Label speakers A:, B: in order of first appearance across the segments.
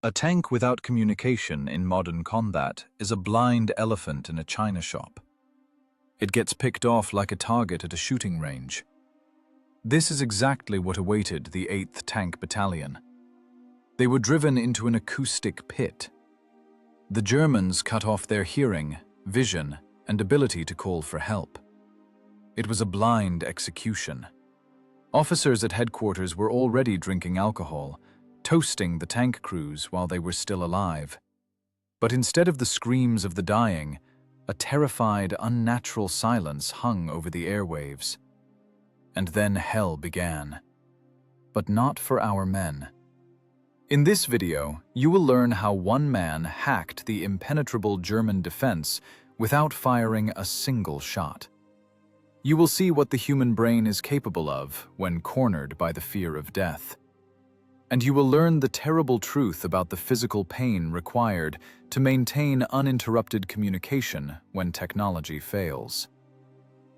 A: A tank without communication in modern combat is a blind elephant in a china shop. It gets picked off like a target at a shooting range. This is exactly what awaited the 8th Tank Battalion. They were driven into an acoustic pit. The Germans cut off their hearing, vision, and ability to call for help. It was a blind execution. Officers at headquarters were already drinking alcohol, toasting the tank crews while they were still alive. But instead of the screams of the dying, a terrified, unnatural silence hung over the airwaves. And then hell began. But not for our men. In this video, you will learn how one man hacked the impenetrable German defense without firing a single shot. You will see what the human brain is capable of when cornered by the fear of death. And you will learn the terrible truth about the physical pain required to maintain uninterrupted communication when technology fails.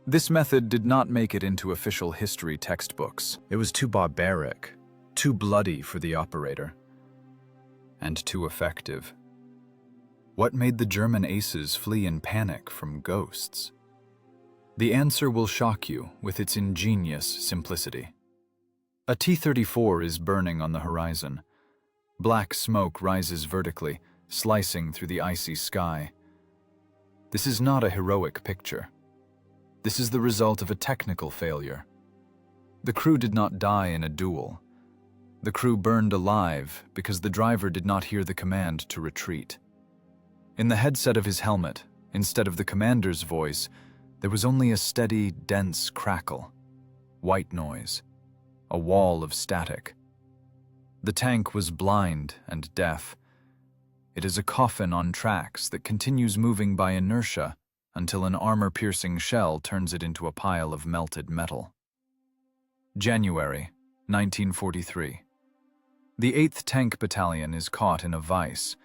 A: This method did not make it into official history textbooks. It was too barbaric, too bloody for the operator, and too effective. What made the German aces flee in panic from ghosts? The answer will shock you with its ingenious simplicity. A T-34 is burning on the horizon. Black smoke rises vertically, slicing through the icy sky. This is not a heroic picture. This is the result of a technical failure. The crew did not die in a duel. The crew burned alive because the driver did not hear the command to retreat. In the headset of his helmet, instead of the commander's voice, there was only a steady, dense crackle. White noise. A wall of static. The tank was blind and deaf. It is a coffin on tracks that continues moving by inertia until an armor-piercing shell turns it into a pile of melted metal. January 1943. The 8th Tank Battalion is caught in a vice,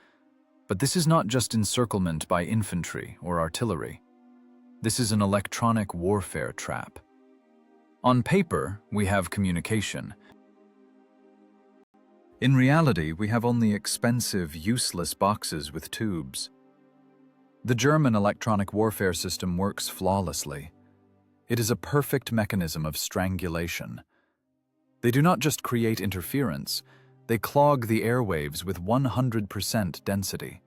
A: but this is not just encirclement by infantry or artillery. This is an electronic warfare trap. On paper, we have communication. In reality, we have only expensive, useless boxes with tubes. The German electronic warfare system works flawlessly. It is a perfect mechanism of strangulation. They do not just create interference, they clog the airwaves with 100% density.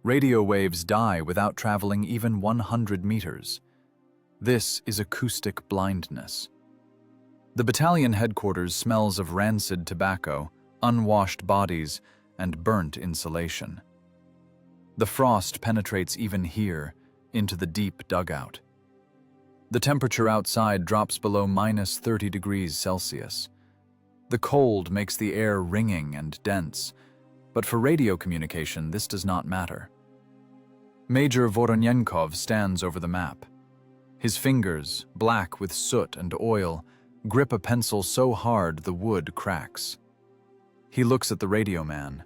A: Radio waves die without traveling even 100 meters. This is acoustic blindness. The battalion headquarters smells of rancid tobacco, unwashed bodies, and burnt insulation. The frost penetrates even here, into the deep dugout. The temperature outside drops below -30 degrees Celsius. The cold makes the air ringing and dense, but for radio communication this does not matter. Major Voronenkov stands over the map. His fingers, black with soot and oil, grip a pencil so hard the wood cracks. He looks at the radio man.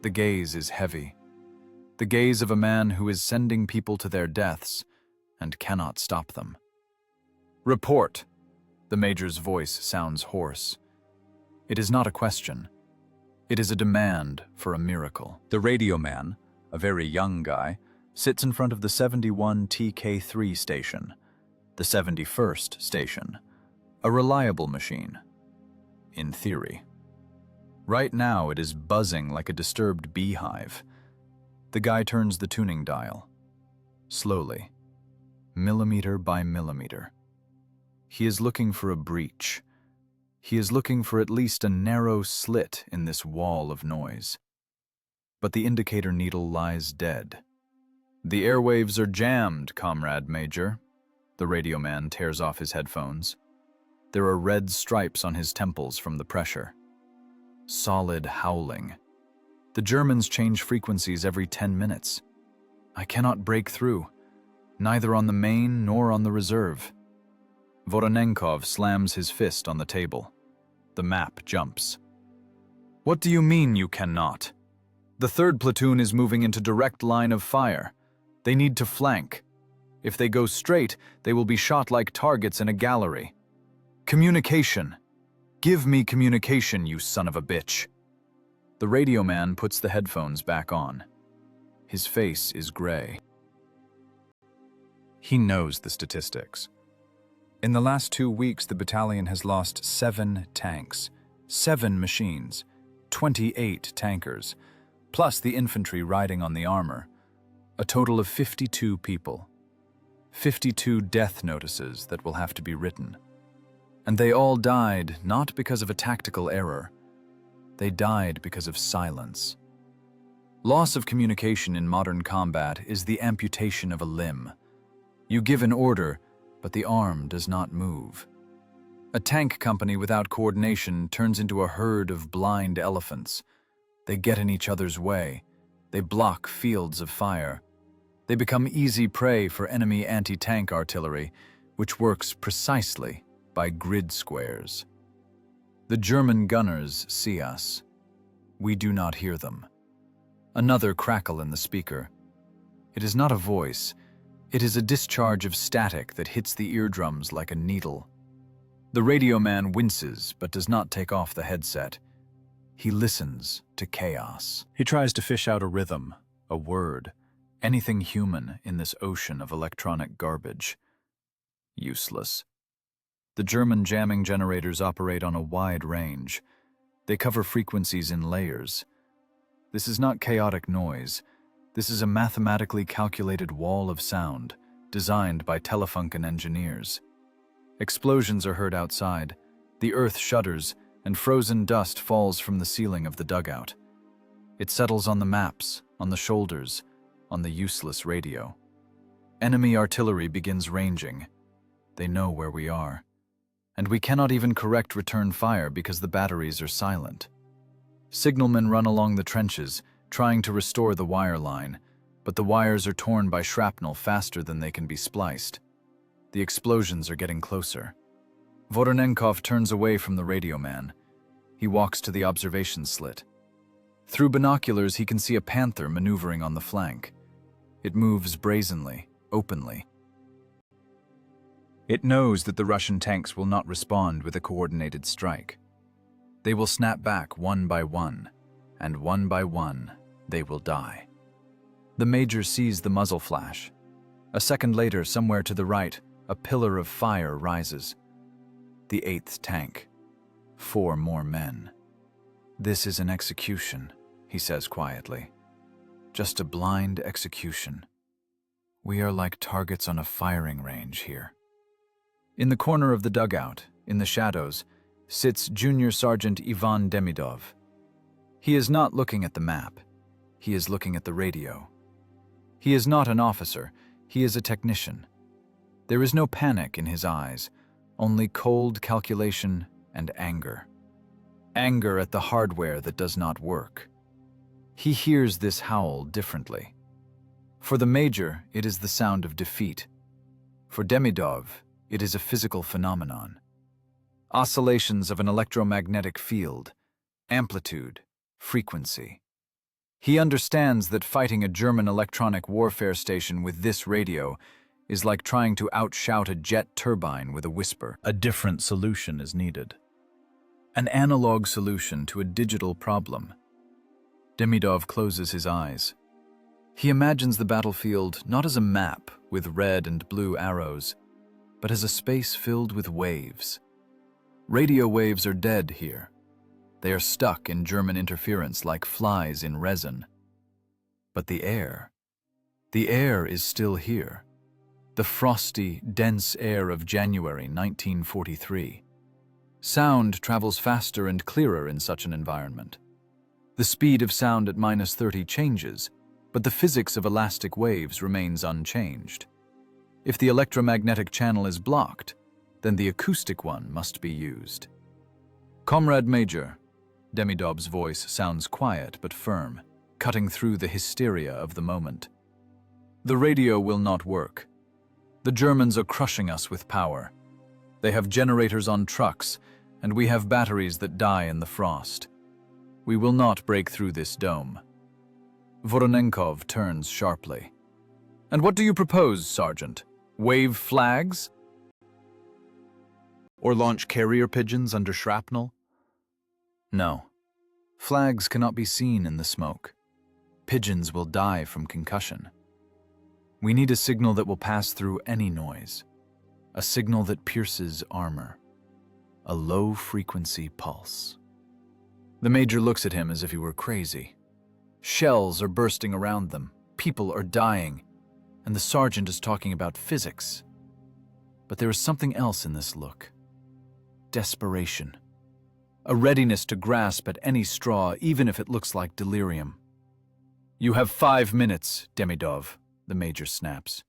A: The gaze is heavy. The gaze of a man who is sending people to their deaths and cannot stop them. Report! The major's voice sounds hoarse. It is not a question. It is a demand for a miracle. The radio man, a very young guy, sits in front of the 71 TK3 station, the 71st station, a reliable machine, in theory. Right now it is buzzing like a disturbed beehive. The guy turns the tuning dial, slowly, millimeter by millimeter. He is looking for a breach. He is looking for at least a narrow slit in this wall of noise. But the indicator needle lies dead. The airwaves are jammed, Comrade Major. The radio man tears off his headphones. There are red stripes on his temples from the pressure. Solid howling. The Germans change frequencies every 10 minutes. I cannot break through, neither on the main nor on the reserve. Voronenkov slams his fist on the table. The map jumps. What do you mean you cannot? The 3rd platoon is moving into direct line of fire. They need to flank. If they go straight, they will be shot like targets in a gallery. Communication. Give me communication, you son of a bitch. The radio man puts the headphones back on. His face is gray. He knows the statistics. In the last 2 weeks, the battalion has lost 7 tanks, 7 machines, 28 tankers, plus the infantry riding on the armor. A total of 52 people. 52 death notices that will have to be written. And they all died not because of a tactical error. They died because of silence. Loss of communication in modern combat is the amputation of a limb. You give an order, but the arm does not move. A tank company without coordination turns into a herd of blind elephants. They get in each other's way. They block fields of fire. They become easy prey for enemy anti-tank artillery, which works precisely by grid squares. The German gunners see us. We do not hear them. Another crackle in the speaker. It is not a voice. It is a discharge of static that hits the eardrums like a needle. The radio man winces but does not take off the headset. He listens to chaos. He tries to fish out a rhythm, a word, anything human in this ocean of electronic garbage. Useless. The German jamming generators operate on a wide range. They cover frequencies in layers. This is not chaotic noise. This is a mathematically calculated wall of sound, designed by Telefunken engineers. Explosions are heard outside. The earth shudders, and frozen dust falls from the ceiling of the dugout. It settles on the maps, on the shoulders, on the useless radio. Enemy artillery begins ranging. They know where we are. And we cannot even correct return fire because the batteries are silent. Signalmen run along the trenches, trying to restore the wire line, but the wires are torn by shrapnel faster than they can be spliced. The explosions are getting closer. Voronenkov turns away from the radio man. He walks to the observation slit. Through binoculars, he can see a panther maneuvering on the flank. It moves brazenly, openly. It knows that the Russian tanks will not respond with a coordinated strike. They will snap back one by one, and one by one, they will die. The major sees the muzzle flash. A second later, somewhere to the right, a pillar of fire rises. The 8th tank. 4 more men. This is an execution, he says quietly. Just a blind execution. We are like targets on a firing range here. In the corner of the dugout, in the shadows, sits Junior Sergeant Ivan Demidov. He is not looking at the map. He is looking at the radio. He is not an officer. He is a technician. There is no panic in his eyes, only cold calculation and anger. Anger at the hardware that does not work. He hears this howl differently. For the major, it is the sound of defeat. For Demidov, it is a physical phenomenon. Oscillations of an electromagnetic field, amplitude, frequency. He understands that fighting a German electronic warfare station with this radio is like trying to outshout a jet turbine with a whisper. A different solution is needed. An analog solution to a digital problem. Demidov closes his eyes. He imagines the battlefield not as a map with red and blue arrows, but as a space filled with waves. Radio waves are dead here. They are stuck in German interference like flies in resin. But the air is still here. The frosty, dense air of January 1943. Sound travels faster and clearer in such an environment. The speed of sound at -30 changes, but the physics of elastic waves remains unchanged. If the electromagnetic channel is blocked, then the acoustic one must be used. Comrade Major, Demidov's voice sounds quiet but firm, cutting through the hysteria of the moment. The radio will not work. The Germans are crushing us with power. They have generators on trucks, and we have batteries that die in the frost. We will not break through this dome. Voronenkov turns sharply. And what do you propose, Sergeant? Wave flags? Or launch carrier pigeons under shrapnel? No. Flags cannot be seen in the smoke. Pigeons will die from concussion. We need a signal that will pass through any noise, a signal that pierces armor, a low-frequency pulse. The major looks at him as if he were crazy. Shells are bursting around them, people are dying, and the sergeant is talking about physics. But there is something else in this look. Desperation. A readiness to grasp at any straw, even if it looks like delirium. "You have 5 minutes, Demidov," the major snaps.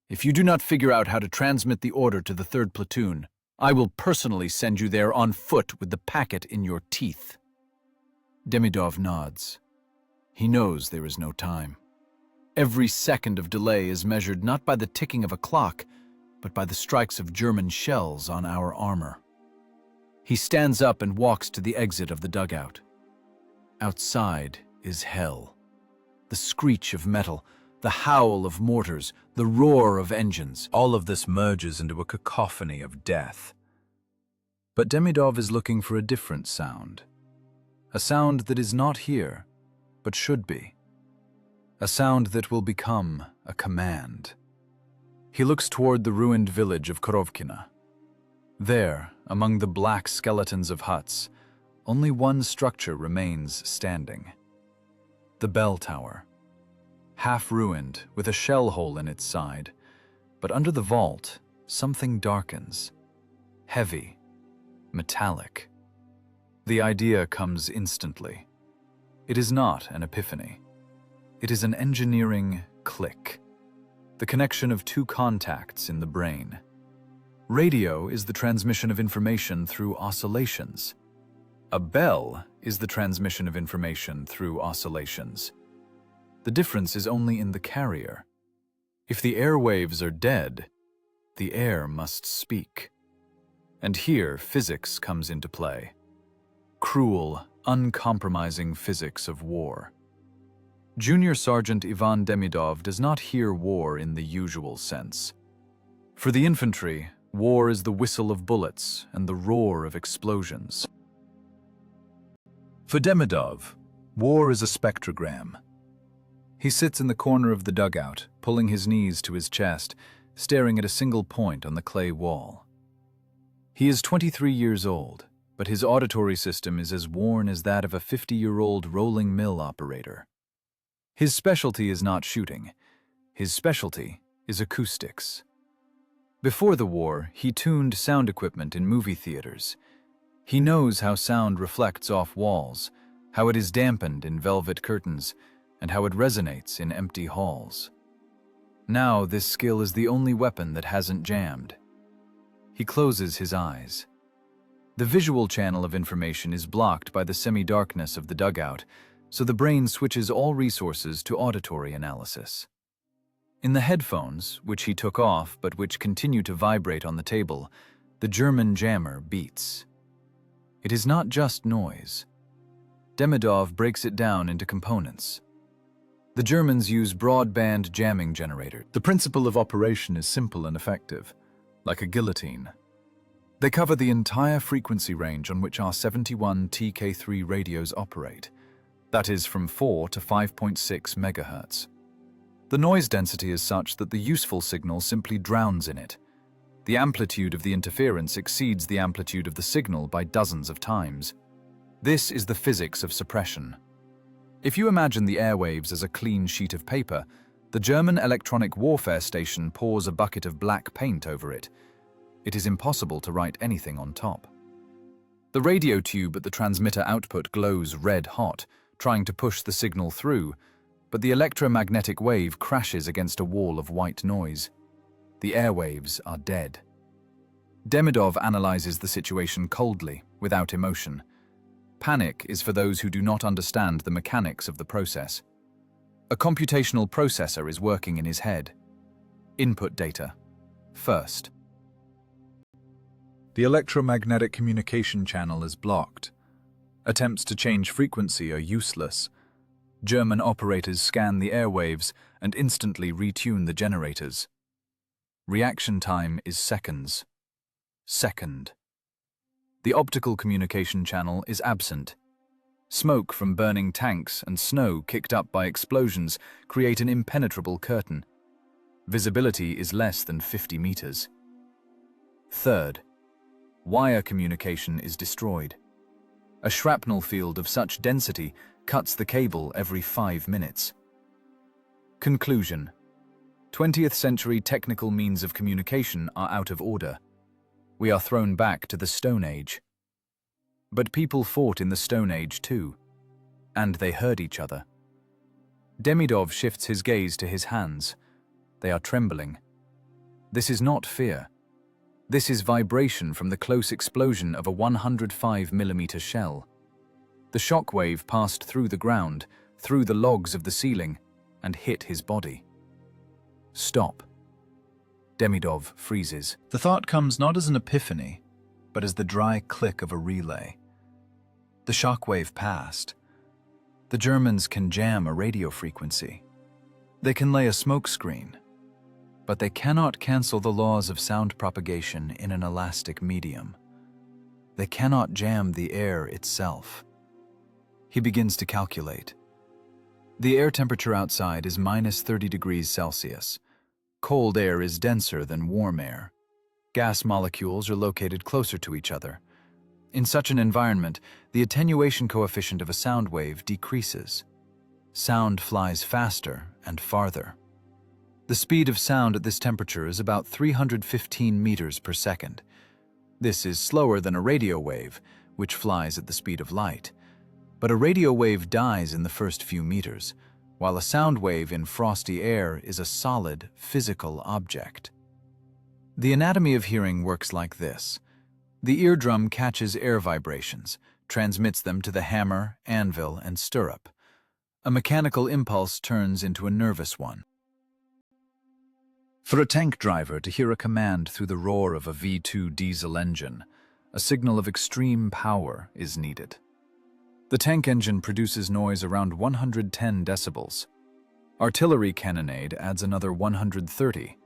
A: "If you do not figure out how to transmit the order to the 3rd platoon, I will personally send you there on foot with the packet in your teeth." Demidov nods. He knows there is no time. Every second of delay is measured not by the ticking of a clock, but by the strikes of German shells on our armor. He stands up and walks to the exit of the dugout. Outside is hell. The screech of metal, the howl of mortars, the roar of engines. All of this merges into a cacophony of death. But Demidov is looking for a different sound. A sound that is not here, but should be. A sound that will become a command. He looks toward the ruined village of Korovkina. There, among the black skeletons of huts, only one structure remains standing. The bell tower. Half ruined, with a shell hole in its side, but under the vault, something darkens. Heavy, metallic. The idea comes instantly. It is not an epiphany. It is an engineering click. The connection of two contacts in the brain. Radio is the transmission of information through oscillations. A bell is the transmission of information through oscillations. The difference is only in the carrier. If the airwaves are dead, the air must speak. And here physics comes into play. Cruel, uncompromising physics of war. Junior Sergeant Ivan Demidov does not hear war in the usual sense. For the infantry, war is the whistle of bullets and the roar of explosions. For Demidov, war is a spectrogram. He sits in the corner of the dugout, pulling his knees to his chest, staring at a single point on the clay wall. He is 23 years old, but his auditory system is as worn as that of a 50-year-old rolling mill operator. His specialty is not shooting. His specialty is acoustics. Before the war, he tuned sound equipment in movie theaters. He knows how sound reflects off walls, how it is dampened in velvet curtains, and how it resonates in empty halls. Now this skill is the only weapon that hasn't jammed. He closes his eyes. The visual channel of information is blocked by the semi-darkness of the dugout, so the brain switches all resources to auditory analysis. In the headphones, which he took off but which continue to vibrate on the table, the German jammer beats. It is not just noise. Demidov breaks it down into components. The Germans use broadband jamming generator. The principle of operation is simple and effective, like a guillotine. They cover the entire frequency range on which our 71 TK3 radios operate. That is from 4 to 5.6 megahertz. The noise density is such that the useful signal simply drowns in it. The amplitude of the interference exceeds the amplitude of the signal by dozens of times. This is the physics of suppression. If you imagine the airwaves as a clean sheet of paper, the German electronic warfare station pours a bucket of black paint over it. It is impossible to write anything on top. The radio tube at the transmitter output glows red hot, trying to push the signal through, but the electromagnetic wave crashes against a wall of white noise. The airwaves are dead. Demidov analyzes the situation coldly, without emotion. Panic is for those who do not understand the mechanics of the process. A computational processor is working in his head. Input data. First. The electromagnetic communication channel is blocked. Attempts to change frequency are useless. German operators scan the airwaves and instantly retune the generators. Reaction time is seconds. Second. The optical communication channel is absent. Smoke from burning tanks and snow kicked up by explosions create an impenetrable curtain. Visibility is less than 50 meters. Third, wire communication is destroyed. A shrapnel field of such density cuts the cable every 5 minutes. Conclusion: 20th century technical means of communication are out of order. We are thrown back to the Stone Age. But people fought in the Stone Age too, and they heard each other. Demidov shifts his gaze to his hands. They are trembling. This is not fear. This is vibration from the close explosion of a 105mm shell. The shock wave passed through the ground, through the logs of the ceiling, and hit his body. Stop. Demidov freezes. The thought comes not as an epiphany, but as the dry click of a relay. The shockwave passed. The Germans can jam a radio frequency. They can lay a smoke screen, but they cannot cancel the laws of sound propagation in an elastic medium. They cannot jam the air itself. He begins to calculate. The air temperature outside is -30 degrees Celsius. Cold air is denser than warm air. Gas molecules are located closer to each other. In such an environment, the attenuation coefficient of a sound wave decreases. Sound flies faster and farther. The speed of sound at this temperature is about 315 meters per second. This is slower than a radio wave, which flies at the speed of light. But a radio wave dies in the first few meters, while a sound wave in frosty air is a solid, physical object. The anatomy of hearing works like this. The eardrum catches air vibrations, transmits them to the hammer, anvil, and stirrup. A mechanical impulse turns into a nervous one. For a tank driver to hear a command through the roar of a V2 diesel engine, a signal of extreme power is needed. The tank engine produces noise around 110 decibels. Artillery cannonade adds another 130.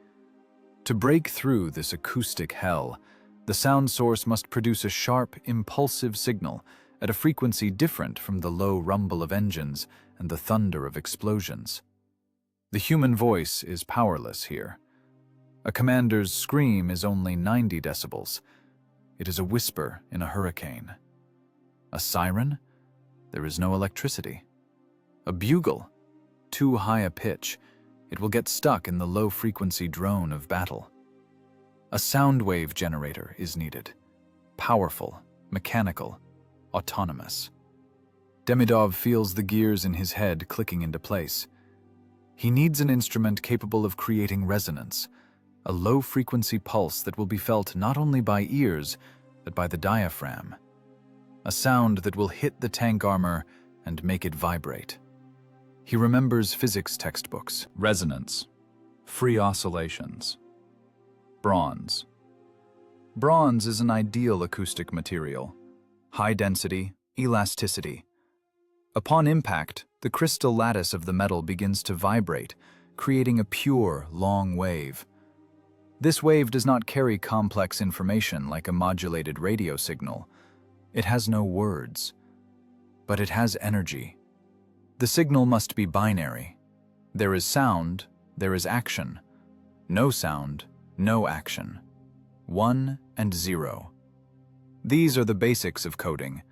A: To break through this acoustic hell, the sound source must produce a sharp, impulsive signal at a frequency different from the low rumble of engines and the thunder of explosions. The human voice is powerless here. A commander's scream is only 90 decibels. It is a whisper in a hurricane. A siren? There is no electricity. A bugle? Too high a pitch. It will get stuck in the low-frequency drone of battle. A sound wave generator is needed. Powerful, mechanical, autonomous. Demidov feels the gears in his head clicking into place. He needs an instrument capable of creating resonance, a low-frequency pulse that will be felt not only by ears, but by the diaphragm. A sound that will hit the tank armor and make it vibrate. He remembers physics textbooks. Resonance. Free oscillations. Bronze. Bronze is an ideal acoustic material. High density, elasticity. Upon impact, the crystal lattice of the metal begins to vibrate, creating a pure, long wave. This wave does not carry complex information like a modulated radio signal. It has no words, but it has energy. The signal must be binary. There is sound, there is action. No sound, no action. 1 and 0. These are the basics of coding,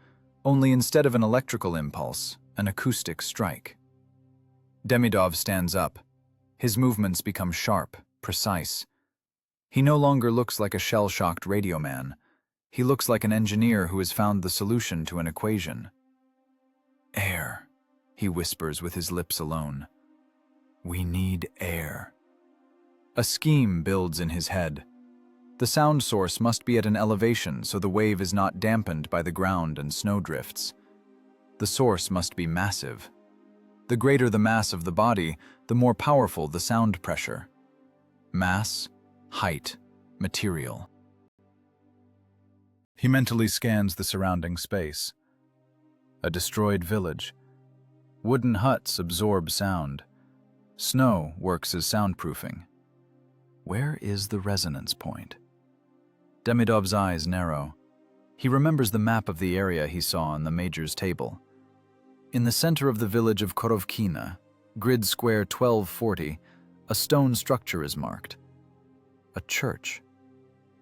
A: only instead of an electrical impulse, an acoustic strike. Demidov stands up. His movements become sharp, precise. He no longer looks like a shell-shocked radio man. He looks like an engineer who has found the solution to an equation. Air, he whispers with his lips alone. We need air. A scheme builds in his head. The sound source must be at an elevation so the wave is not dampened by the ground and snowdrifts. The source must be massive. The greater the mass of the body, the more powerful the sound pressure. Mass, height, material. He mentally scans the surrounding space. A destroyed village. Wooden huts absorb sound. Snow works as soundproofing. Where is the resonance point? Demidov's eyes narrow. He remembers the map of the area he saw on the major's table. In the center of the village of Korovkina, grid square 1240, a stone structure is marked. A church.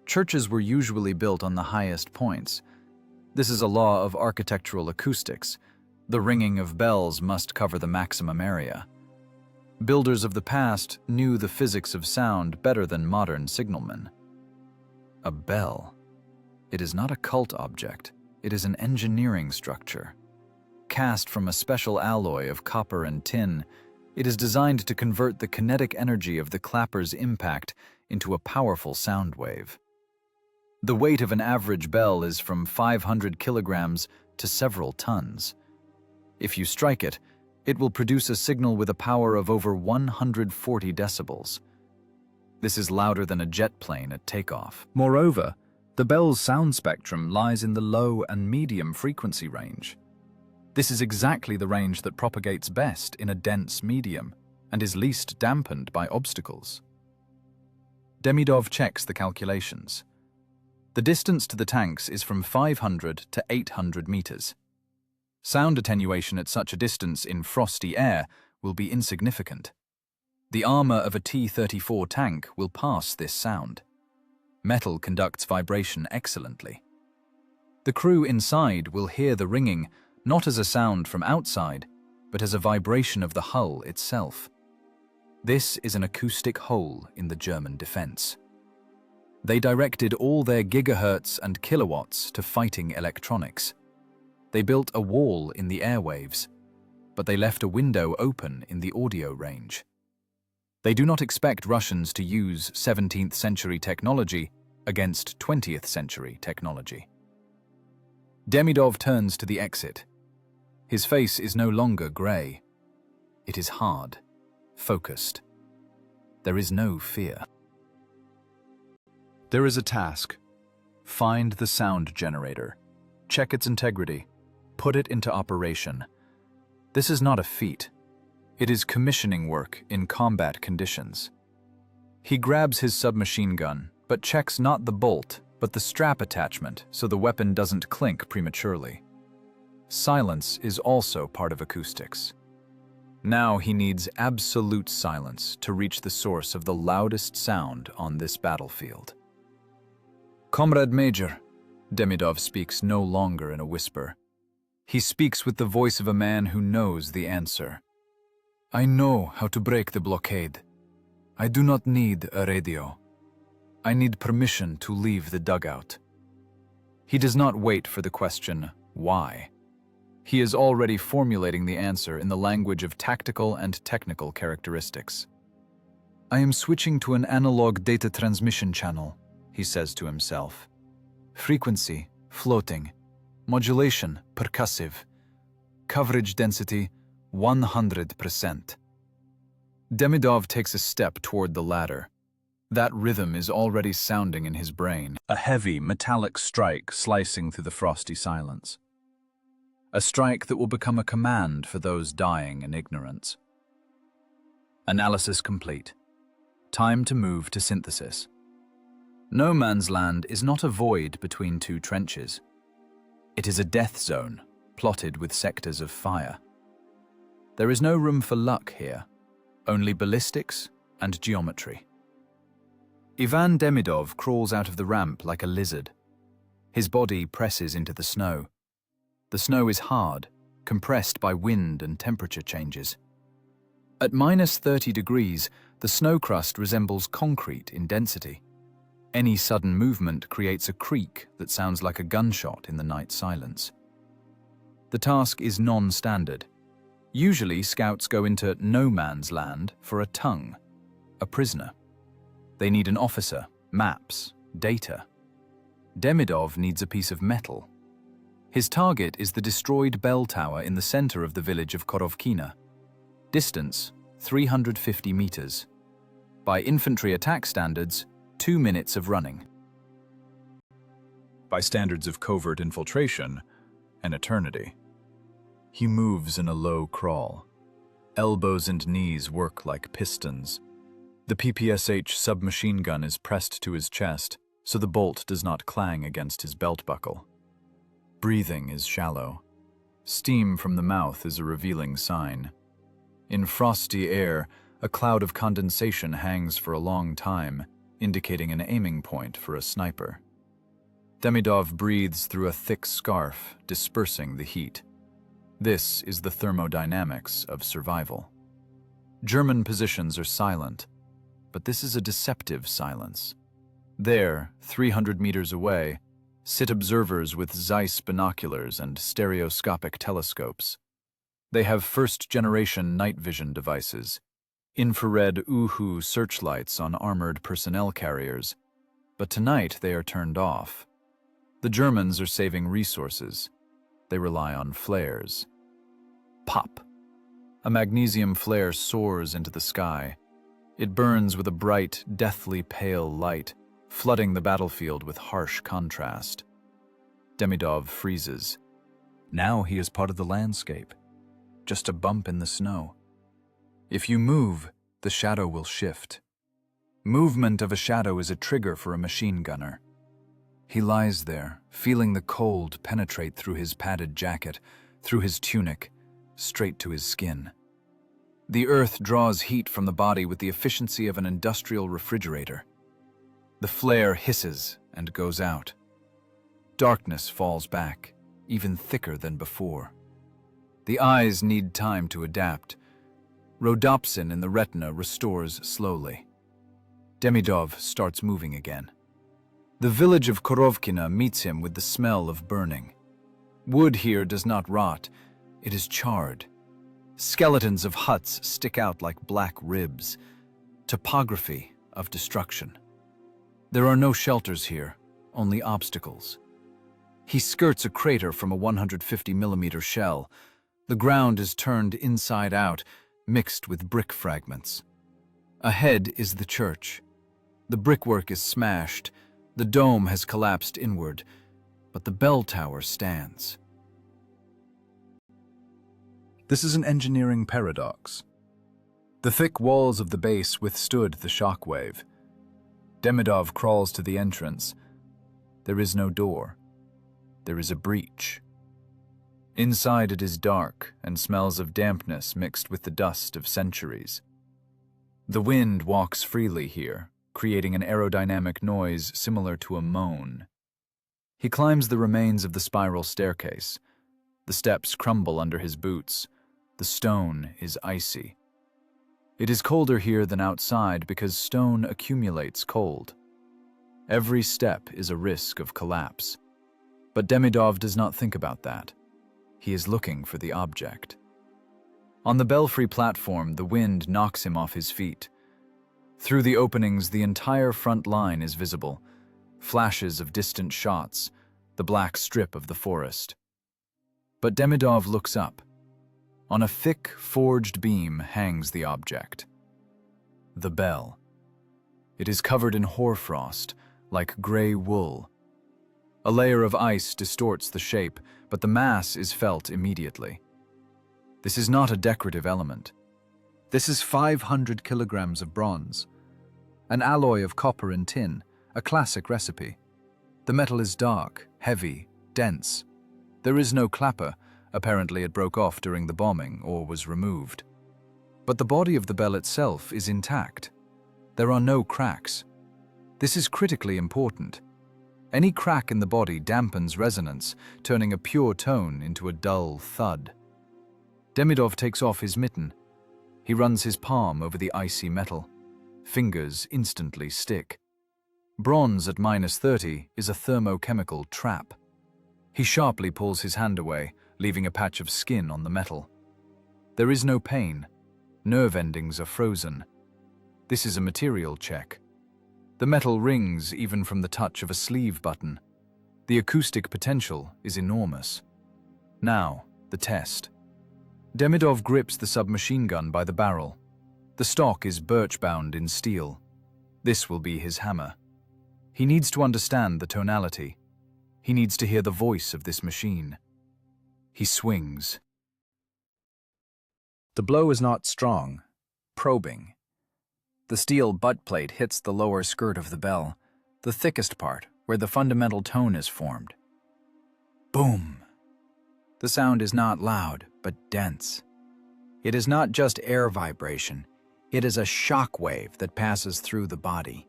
A: Churches were usually built on the highest points. This is a law of architectural acoustics. The ringing of bells must cover the maximum area. Builders of the past knew the physics of sound better than modern signalmen. A bell. It is not a cult object. It is an engineering structure. Cast from a special alloy of copper and tin, it is designed to convert the kinetic energy of the clapper's impact into a powerful sound wave. The weight of an average bell is from 500 kilograms to several tons. If you strike it, it will produce a signal with a power of over 140 decibels. This is louder than a jet plane at takeoff. Moreover, the bell's sound spectrum lies in the low and medium frequency range. This is exactly the range that propagates best in a dense medium and is least dampened by obstacles. Demidov checks the calculations. The distance to the tanks is from 500 to 800 meters. Sound attenuation at such a distance in frosty air will be insignificant. The armor of a T-34 tank will pass this sound. Metal conducts vibration excellently. The crew inside will hear the ringing not as a sound from outside, but as a vibration of the hull itself. This is an acoustic hole in the German defense. They directed all their gigahertz and kilowatts to fighting electronics. They built a wall in the airwaves, but they left a window open in the audio range. They do not expect Russians to use 17th century technology against 20th century technology. Demidov turns to the exit. His face is no longer grey. It is hard, focused. There is no fear. There is a task. Find the sound generator. Check its integrity. Put it into operation. This is not a feat. It is commissioning work in combat conditions. He grabs his submachine gun, but checks not the bolt, but the strap attachment so the weapon doesn't clink prematurely. Silence is also part of acoustics. Now he needs absolute silence to reach the source of the loudest sound on this battlefield. Comrade Major, Demidov speaks no longer in a whisper. He speaks with the voice of a man who knows the answer. I know how to break the blockade. I do not need a radio. I need permission to leave the dugout. He does not wait for the question, why? He is already formulating the answer in the language of tactical and technical characteristics. I am switching to an analog data transmission channel, he says to himself. Frequency, floating. Modulation, percussive. Coverage density, 100%. Demidov takes a step toward the ladder. That rhythm is already sounding in his brain. A heavy, metallic strike slicing through the frosty silence. A strike that will become a command for those dying in ignorance. Analysis complete. Time to move to synthesis. No man's land is not a void between two trenches. It is a death zone, plotted with sectors of fire. There is no room for luck here, only ballistics and geometry. Ivan Demidov crawls out of the ramp like a lizard. His body presses into the snow. The snow is hard, compressed by wind and temperature changes. At -30 degrees, the snow crust resembles concrete in density. Any sudden movement creates a creak that sounds like a gunshot in the night silence. The task is non-standard. Usually, scouts go into no man's land for a tongue, a prisoner. They need an officer, maps, data. Demidov needs a piece of metal. His target is the destroyed bell tower in the center of the village of Korovkina. Distance, 350 meters. By infantry attack standards, 2 minutes of running. By standards of covert infiltration, an eternity. He moves in a low crawl. Elbows and knees work like pistons. The PPSH submachine gun is pressed to his chest, so the bolt does not clang against his belt buckle. Breathing is shallow. Steam from the mouth is a revealing sign. In frosty air, a cloud of condensation hangs for a long time, indicating an aiming point for a sniper. Demidov breathes through a thick scarf, dispersing the heat. This is the thermodynamics of survival. German positions are silent, but this is a deceptive silence. There, 300 meters away, sit observers with Zeiss binoculars and stereoscopic telescopes. They have first-generation night vision devices, infrared Uhu searchlights on armored personnel carriers, but tonight they are turned off. The Germans are saving resources. They rely on flares. Pop! A magnesium flare soars into the sky. It burns with a bright, deathly pale light, flooding the battlefield with harsh contrast. Demidov freezes. Now he is part of the landscape, just a bump in the snow. If you move, the shadow will shift. Movement of a shadow is a trigger for a machine gunner. He lies there, feeling the cold penetrate through his padded jacket, through his tunic, straight to his skin. The earth draws heat from the body with the efficiency of an industrial refrigerator. The flare hisses and goes out. Darkness falls back, even thicker than before. The eyes need time to adapt. Rhodopsin in the retina restores slowly. Demidov starts moving again. The village of Korovkina meets him with the smell of burning. Wood here does not rot, it is charred. Skeletons of huts stick out like black ribs. Topography of destruction. There are no shelters here, only obstacles. He skirts a crater from a 150mm shell. The ground is turned inside out, mixed with brick fragments. Ahead is the church. The brickwork is smashed. The dome has collapsed inward, but the bell tower stands. This is an engineering paradox. The thick walls of the base withstood the shockwave. Demidov crawls to the entrance. There is no door. There is a breach. Inside it is dark and smells of dampness mixed with the dust of centuries. The wind walks freely here, creating an aerodynamic noise similar to a moan. He climbs the remains of the spiral staircase. The steps crumble under his boots. The stone is icy. It is colder here than outside because stone accumulates cold. Every step is a risk of collapse. But Demidov does not think about that. He is looking for the object. On the belfry platform, the wind knocks him off his feet. Through the openings, the entire front line is visible. Flashes of distant shots, the black strip of the forest. But Demidov looks up. On a thick, forged beam hangs the object. The bell. It is covered in hoarfrost, like gray wool. A layer of ice distorts the shape, but the mass is felt immediately. This is not a decorative element. This is 500 kilograms of bronze, an alloy of copper and tin, a classic recipe. The metal is dark, heavy, dense. There is no clapper. Apparently it broke off during the bombing or was removed. But the body of the bell itself is intact. There are no cracks. This is critically important. Any crack in the body dampens resonance, turning a pure tone into a dull thud. Demidov takes off his mitten. He runs his palm over the icy metal. Fingers instantly stick. Bronze at -30 is a thermochemical trap. He sharply pulls his hand away, leaving a patch of skin on the metal. There is no pain. Nerve endings are frozen. This is a material check. The metal rings even from the touch of a sleeve button. The acoustic potential is enormous. Now, the test. Demidov grips the submachine gun by the barrel. The stock is birch-bound in steel. This will be his hammer. He needs to understand the tonality. He needs to hear the voice of this machine. He swings. The blow is not strong, probing. The steel butt plate hits the lower skirt of the bell, the thickest part where the fundamental tone is formed. Boom!
B: The sound is not loud, but dense. It is not just air vibration, it is a shock wave that passes through the body.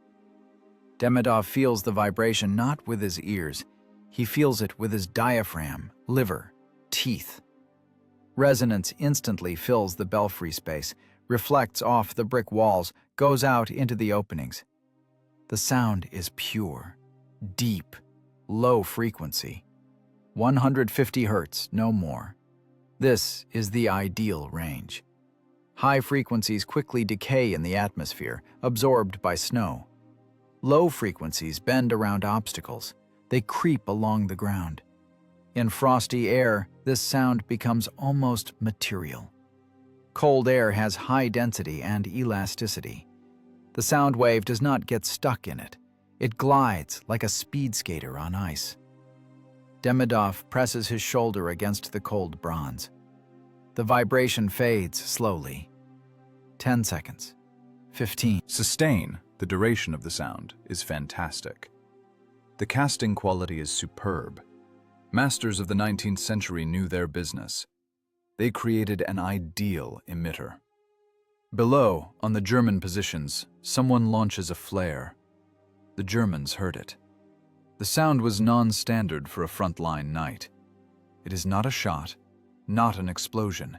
B: Demidov feels the vibration not with his ears, he feels it with his diaphragm, liver, teeth. Resonance instantly fills the belfry space, reflects off the brick walls, goes out into the openings. The sound is pure, deep, low frequency. 150 Hz, no more. This is the ideal range. High frequencies quickly decay in the atmosphere, absorbed by snow. Low frequencies bend around obstacles. They creep along the ground. In frosty air, this sound becomes almost material. Cold air has high density and elasticity. The sound wave does not get stuck in it. It glides like a speed skater on ice. Demidov presses his shoulder against the cold bronze. The vibration fades slowly. 10 seconds. 15.
A: Sustain, the duration of the sound, is fantastic. The casting quality is superb. Masters of the 19th century knew their business. They created an ideal emitter. Below, on the German positions, someone launches a flare. The Germans heard it. The sound was non-standard for a frontline night. It is not a shot, not an explosion.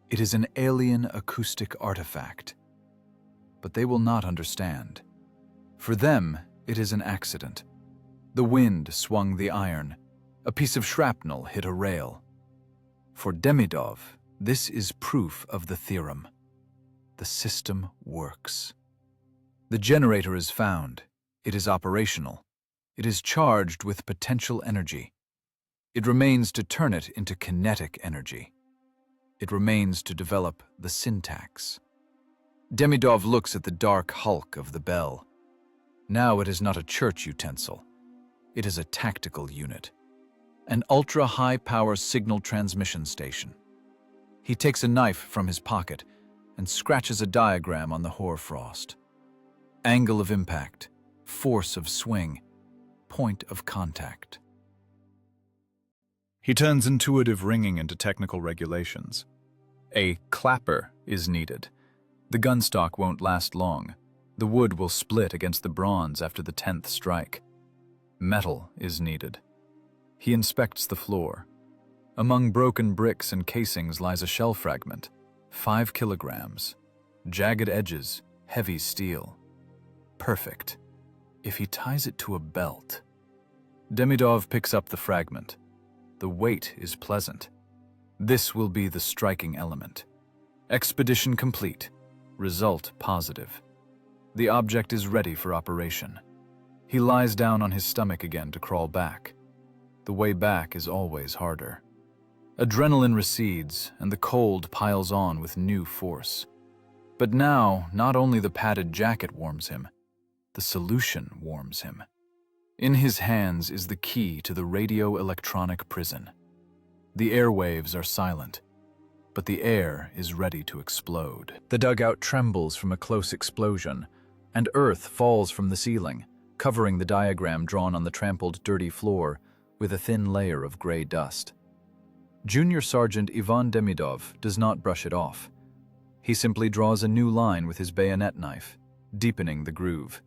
A: It is an alien acoustic artifact. But they will not understand. For them, it is an accident. The wind swung the iron. A piece of shrapnel hit a rail. For Demidov, this is proof of the theorem. The system works. The generator is found. It is operational. It is charged with potential energy. It remains to turn it into kinetic energy. It remains to develop the syntax. Demidov looks at the dark hulk of the bell. Now it is not a church utensil. It is a tactical unit. An ultra-high-power signal transmission station. He takes a knife from his pocket and scratches a diagram on the hoarfrost. Angle of impact, force of swing, point of contact. He turns intuitive ringing into technical regulations. A clapper is needed. The gun stock won't last long. The wood will split against the bronze after the 10th strike. Metal is needed. He inspects the floor. Among broken bricks and casings lies a shell fragment, 5 kilograms. Jagged edges, heavy steel. Perfect. If he ties it to a belt. Demidov picks up the fragment. The weight is pleasant. This will be the striking element. Expedition complete. Result positive. The object is ready for operation. He lies down on his stomach again to crawl back. The way back is always harder. Adrenaline recedes, and the cold piles on with new force. But now, not only the padded jacket warms him, the solution warms him. In his hands is the key to the radio-electronic prison. The airwaves are silent, but the air is ready to explode. The dugout trembles from a close explosion, and earth falls from the ceiling, covering the diagram drawn on the trampled, dirty floor with a thin layer of gray dust. Junior Sergeant Ivan Demidov does not brush it off. He simply draws a new line with his bayonet knife, deepening the groove.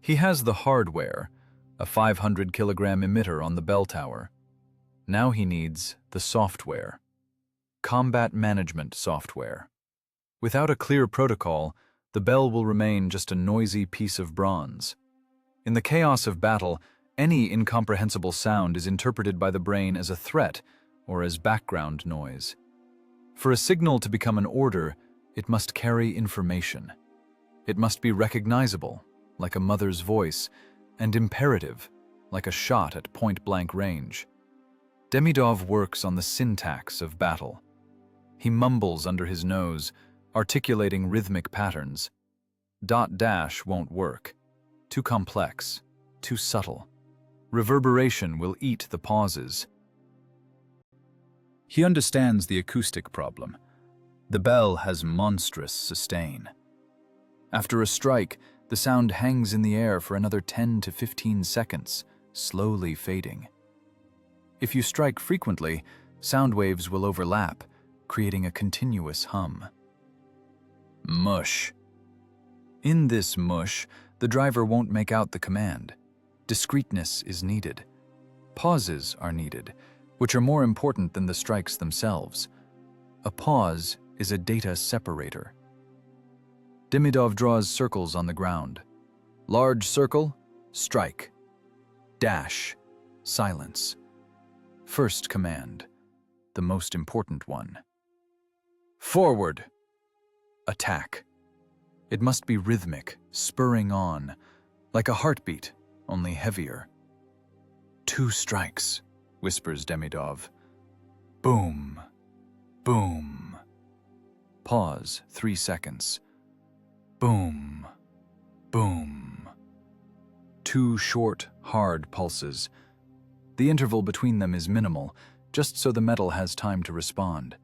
A: He has the hardware, a 500-kilogram emitter on the bell tower. Now he needs the software. Combat management software. Without a clear protocol, the bell will remain just a noisy piece of bronze. In the chaos of battle, any incomprehensible sound is interpreted by the brain as a threat or as background noise. For a signal to become an order, it must carry information. It must be recognizable, like a mother's voice, and imperative, like a shot at point-blank range. Demidov works on the syntax of battle. He mumbles under his nose, articulating rhythmic patterns. Dot-dash won't work. Too complex, too subtle. Reverberation will eat the pauses. He understands the acoustic problem. The bell has monstrous sustain. After a strike, the sound hangs in the air for another 10 to 15 seconds, slowly fading. If you strike frequently,
B: sound waves will overlap, creating a continuous hum.
A: Mush.
B: In this mush, the driver won't make out the command. Discreteness is needed. Pauses are needed, which are more important than the strikes themselves. A pause is a data separator. Demidov draws circles on the ground. Large circle, strike. Dash, silence. First command, the most important one. Forward, attack. It must be rhythmic, spurring on, like a heartbeat, only heavier. 2 strikes, whispers Demidov. Boom, boom. Pause, 3 seconds. Boom, boom. 2 short, hard pulses. The interval between them is minimal, just so the metal has time to respond.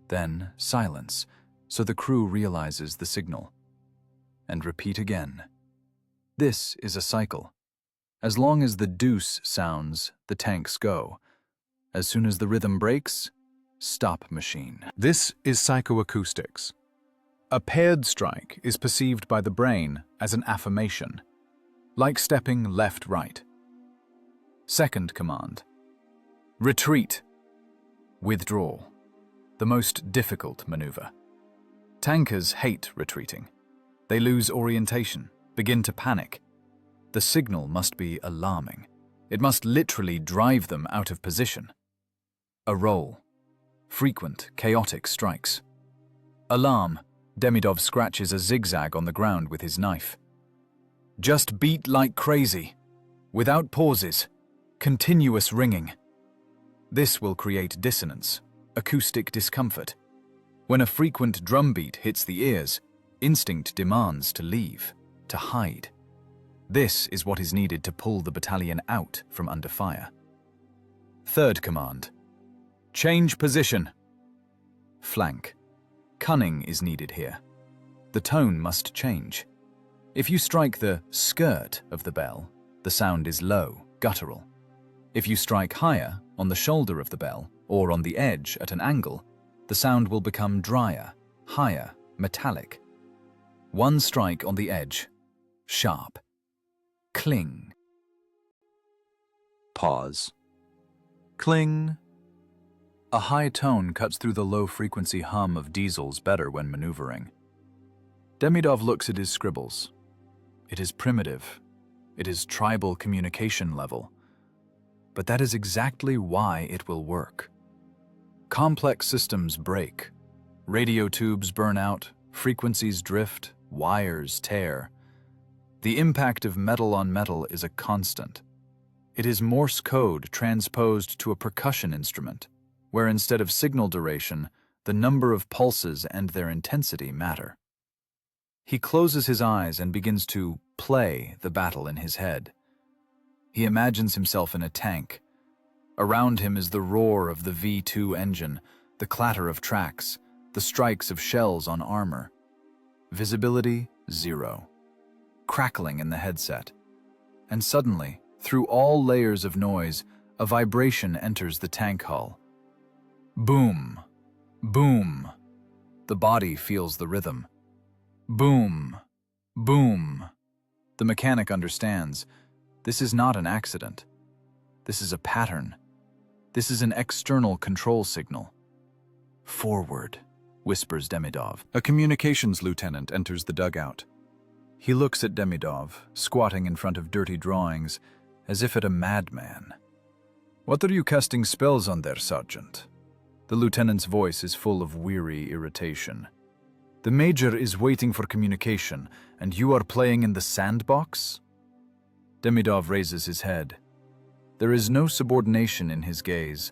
B: Then silence, so the crew realizes the signal. And repeat again. This is a cycle. As long as the deuce sounds, the tanks go. As soon as the rhythm breaks, stop machine.
A: This is psychoacoustics. A paired strike is perceived by the brain as an affirmation, like stepping left-right. Second command. Retreat. Withdrawal. The most difficult maneuver. Tankers hate retreating. They lose orientation, begin to panic. The signal must be alarming. It must literally drive them out of position. A roll. Frequent, chaotic strikes. Alarm. Demidov scratches a zigzag on the ground with his knife. Just beat like crazy. Without pauses. Continuous ringing. This will create dissonance, acoustic discomfort. When a frequent drumbeat hits the ears, instinct demands to leave, to hide. This is what is needed to pull the battalion out from under fire. Third command. Change position. Flank. Cunning is needed here. The tone must change. If you strike the skirt of the bell, the sound is low, guttural. If you strike higher, on the shoulder of the bell, or on the edge at an angle, the sound will become drier, higher, metallic. One strike on the edge. Sharp. Cling. Pause. Cling. A high tone cuts through the low-frequency hum of diesels better when maneuvering. Demidov looks at his scribbles. It is primitive. It is tribal communication level. But that is exactly why it will work. Complex systems break. Radio tubes burn out, frequencies drift, wires tear. The impact of metal on metal is a constant. It is Morse code transposed to a percussion instrument, where instead of signal duration, the number of pulses and their intensity matter. He closes his eyes and begins to play the battle in his head. He imagines himself in a tank. Around him is the roar of the V2 engine, the clatter of tracks, the strikes of shells on armor. Visibility, 0. Crackling in the headset. And suddenly, through all layers of noise, a vibration enters the tank hull. Boom. Boom. The body feels the rhythm. Boom. Boom. The mechanic understands. This is not an accident. This is a pattern. This is an external control signal. Forward, whispers Demidov. A communications lieutenant enters the dugout. He looks at Demidov, squatting in front of dirty drawings, as if at a madman. What are you casting spells on there, Sergeant? The lieutenant's voice is full of weary irritation. The major is waiting for communication, and you are playing in the sandbox? Demidov raises his head. There is no subordination in his gaze,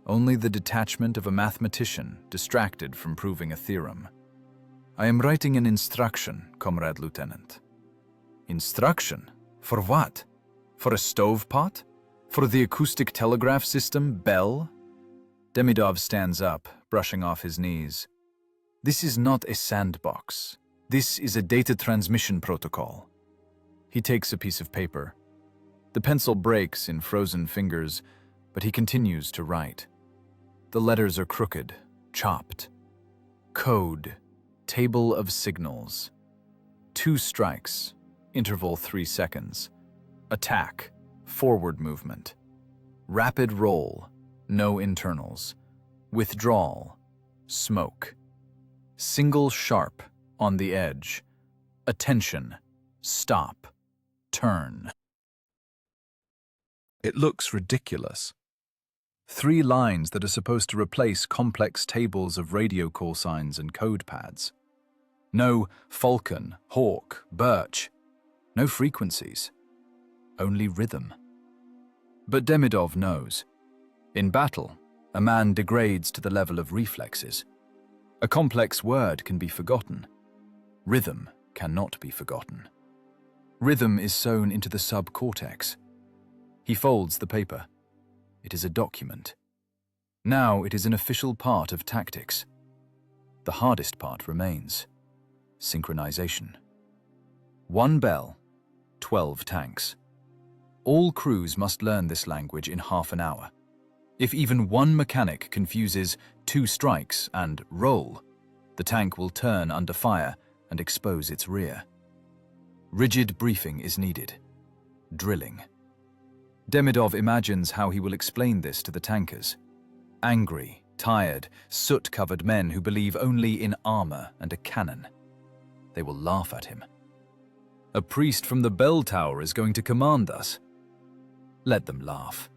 A: only the detachment of a mathematician distracted from proving a theorem. I am writing an instruction, Comrade Lieutenant. Instruction? For what? For a stovepot? For the acoustic telegraph system, bell? Demidov stands up, brushing off his knees. This is not a sandbox. This is a data transmission protocol. He takes a piece of paper. The pencil breaks in frozen fingers, but he continues to write.
B: The letters are crooked, chopped. Code, table of signals. 2 strikes, interval 3 seconds. Attack, forward movement. Rapid roll, no internals. Withdrawal, smoke. Single sharp, on the edge. Attention, stop, turn.
A: It looks ridiculous. 3 lines that are supposed to replace complex tables of radio call signs and code pads. No falcon, hawk, birch. No frequencies. Only rhythm. But Demidov knows. In battle, a man degrades to the level of reflexes. A complex word can be forgotten. Rhythm cannot be forgotten. Rhythm is sewn into the subcortex. He folds the paper. It is a document. Now it is an official part of tactics. The hardest part remains. Synchronization. 1 bell, 12 tanks. All crews must learn this language in half an hour. If even one mechanic confuses 2 strikes and roll, the tank will turn under fire and expose its rear. Rigid briefing is needed. Drilling. Demidov imagines how he will explain this to the tankers. Angry, tired, soot-covered men who believe only in armor and a cannon. They will laugh at him. A priest from the bell tower is going to command us. Let them laugh.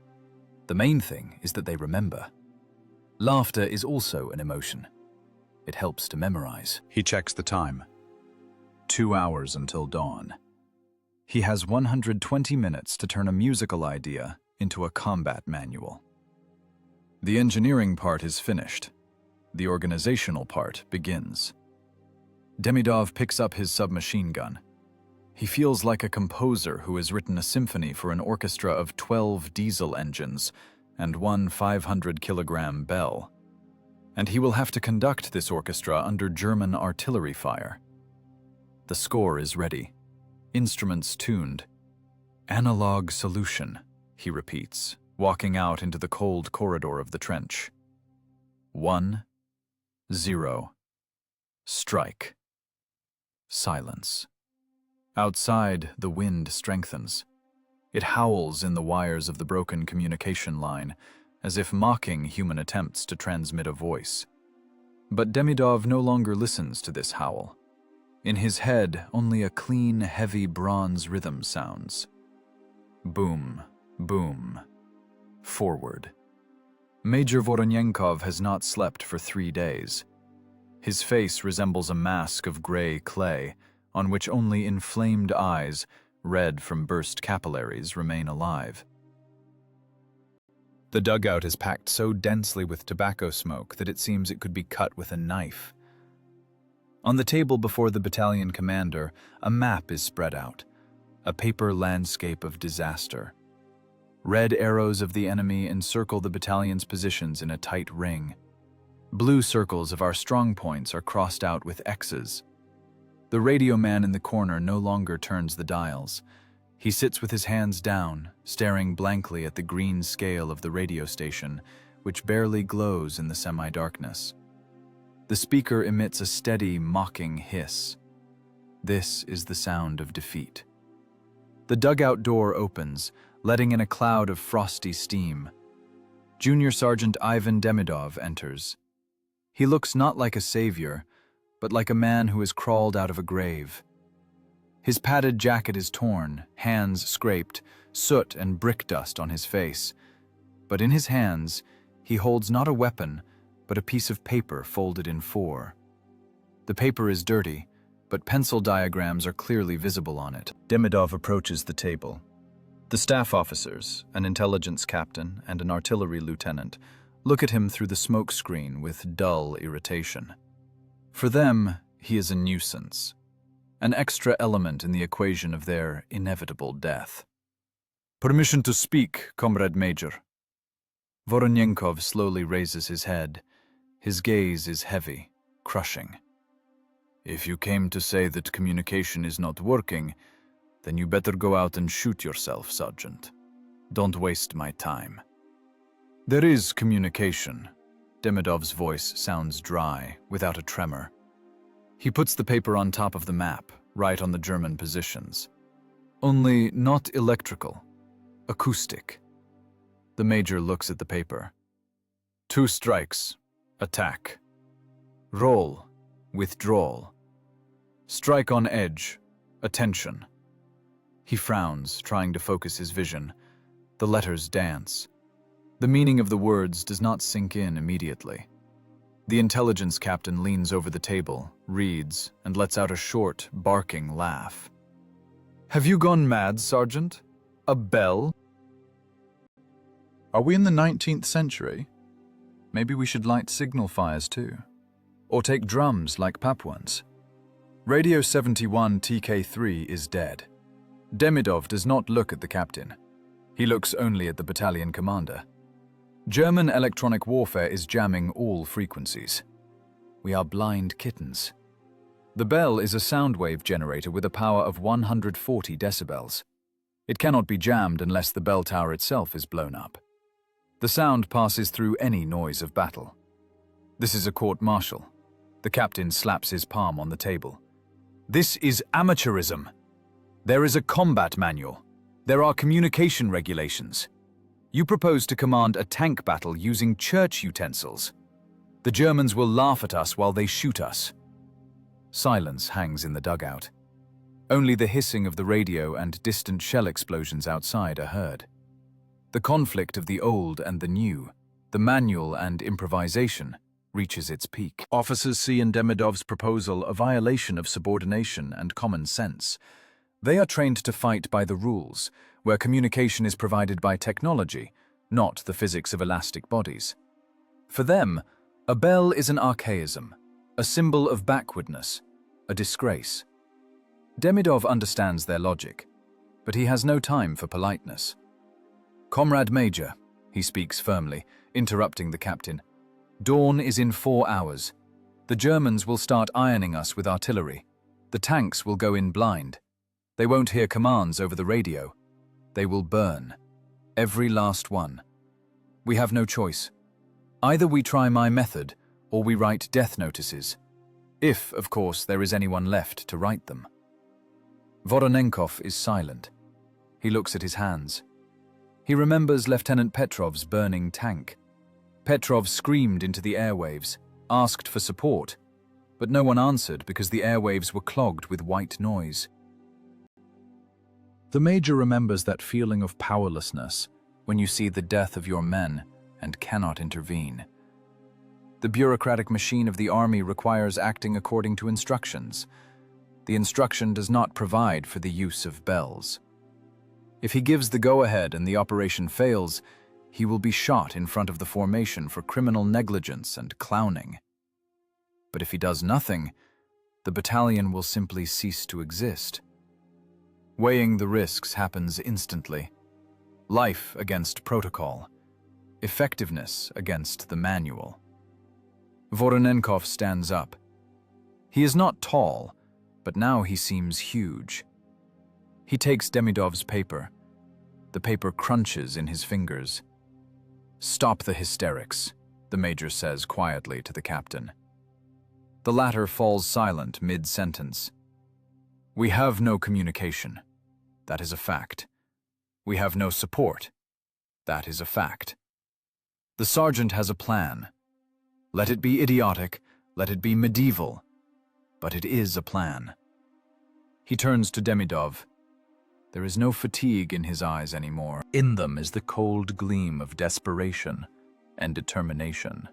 A: The main thing is that they remember. Laughter is also an emotion. It helps to memorize. He checks the time. 2 hours until dawn. He has 120 minutes to turn a musical idea into a combat manual. The engineering part is finished. The organizational part begins. Demidov picks up his submachine gun. He feels like a composer who has written a symphony for an orchestra of 12 diesel engines and 1 500-kilogram bell. And he will have to conduct this orchestra under German artillery fire. The score is ready. Instruments tuned. Analog solution, he repeats, walking out into the cold corridor of the trench. 1, 0. Strike. Silence. Outside, the wind strengthens. It howls in the wires of the broken communication line, as if mocking human attempts to transmit a voice. But Demidov no longer listens to this howl. In his head, only a clean, heavy bronze rhythm sounds. Boom, boom. Forward. Major Voronenkov has not slept for 3 days. His face resembles a mask of gray clay, on which only inflamed eyes, red from burst capillaries, remain alive. The dugout is packed so densely with tobacco smoke that it seems it could be cut with a knife. On the table before the battalion commander, a map is spread out, a paper landscape of disaster. Red arrows of the enemy encircle the battalion's positions in a tight ring. Blue circles of our strong points are crossed out with X's. The radio man in the corner no longer turns the dials. He sits with his hands down, staring blankly at the green scale of the radio station, which barely glows in the semi-darkness. The speaker emits a steady, mocking hiss. This is the sound of defeat. The dugout door opens, letting in a cloud of frosty steam. Junior Sergeant Ivan Demidov enters. He looks not like a savior, but like a man who has crawled out of a grave. His padded jacket is torn, hands scraped, soot and brick dust on his face. But in his hands, he holds not a weapon, but a piece of paper folded in 4. The paper is dirty, but pencil diagrams are clearly visible on it. Demidov approaches the table. The staff officers, an intelligence captain and an artillery lieutenant, look at him through the smoke screen with dull irritation. For them, he is a nuisance, an extra element in the equation of their inevitable death. Permission to speak, Comrade Major. Voronenkov slowly raises his head. His gaze is heavy, crushing. If you came to say that communication is not working, then you better go out and shoot yourself, Sergeant. Don't waste my time. There is communication,
B: Demidov's voice sounds dry, without a tremor. He puts the paper on top of the map, right on the German positions. Only not electrical, acoustic. The major looks at the paper. 2 strikes, attack. Roll, withdrawal. Strike on edge, attention. He frowns, trying to focus his vision. The letters dance. The meaning of the words does not sink in immediately. The intelligence captain leans over the table, reads, and lets out a short, barking laugh. "Have you gone mad, Sergeant? A bell?"
A: Are we in the 19th century? Maybe we should light signal fires too. Or take drums like Papuans. Radio 71 TK3 is dead. Demidov does not look at the captain. He looks only at the battalion commander. German electronic warfare is jamming all frequencies. We are blind kittens. The bell is a sound wave generator with a power of 140 decibels. It cannot be jammed unless the bell tower itself is blown up. The sound passes through any noise of battle. This is a court-martial. The captain slaps his palm on the table. This is amateurism. There is a combat manual. There are communication regulations. You propose to command a tank battle using church utensils. The Germans will laugh at us while they shoot us. Silence hangs in the dugout. Only the hissing of the radio and distant shell explosions outside are heard. The conflict of the old and the new, the manual and improvisation, reaches its peak. Officers see in Demidov's proposal a violation of subordination and common sense. They are trained to fight by the rules, where communication is provided by technology, not the physics of elastic bodies. For them, a bell is an archaism, a symbol of backwardness, a disgrace. Demidov understands their logic, but he has no time for politeness. "Comrade Major," he speaks firmly, interrupting the captain, "dawn is in 4 hours. The Germans will start ironing us with artillery. The tanks will go in blind. They won't hear commands over the radio. They will burn. Every last one. We have no choice. Either we try my method, or we write death notices. If, of course, there is anyone left to write them." Voronenkov is silent. He looks at his hands. He remembers Lieutenant Petrov's burning tank. Petrov screamed into the airwaves, asked for support, but no one answered because the airwaves were clogged with white noise. The major remembers that feeling of powerlessness when you see the death of your men and cannot intervene. The bureaucratic machine of the army requires acting according to instructions. The instruction does not provide for the use of bells. If he gives the go-ahead and the operation fails, he will be shot in front of the formation for criminal negligence and clowning. But if he does nothing, the battalion will simply cease to exist. Weighing the risks happens instantly. Life against protocol. Effectiveness against the manual. Voronenkov stands up. He is not tall, but now he seems huge. He takes Demidov's paper. The paper crunches in his fingers. "Stop the hysterics," the major says quietly to the captain. The latter falls silent mid-sentence. "We have no communication. That is a fact. We have no support. That is a fact. The sergeant has a plan. Let it be idiotic, let it be medieval, but it is a plan." He turns to Demidov. There is no fatigue in his eyes anymore. In them is the cold gleam of desperation and determination.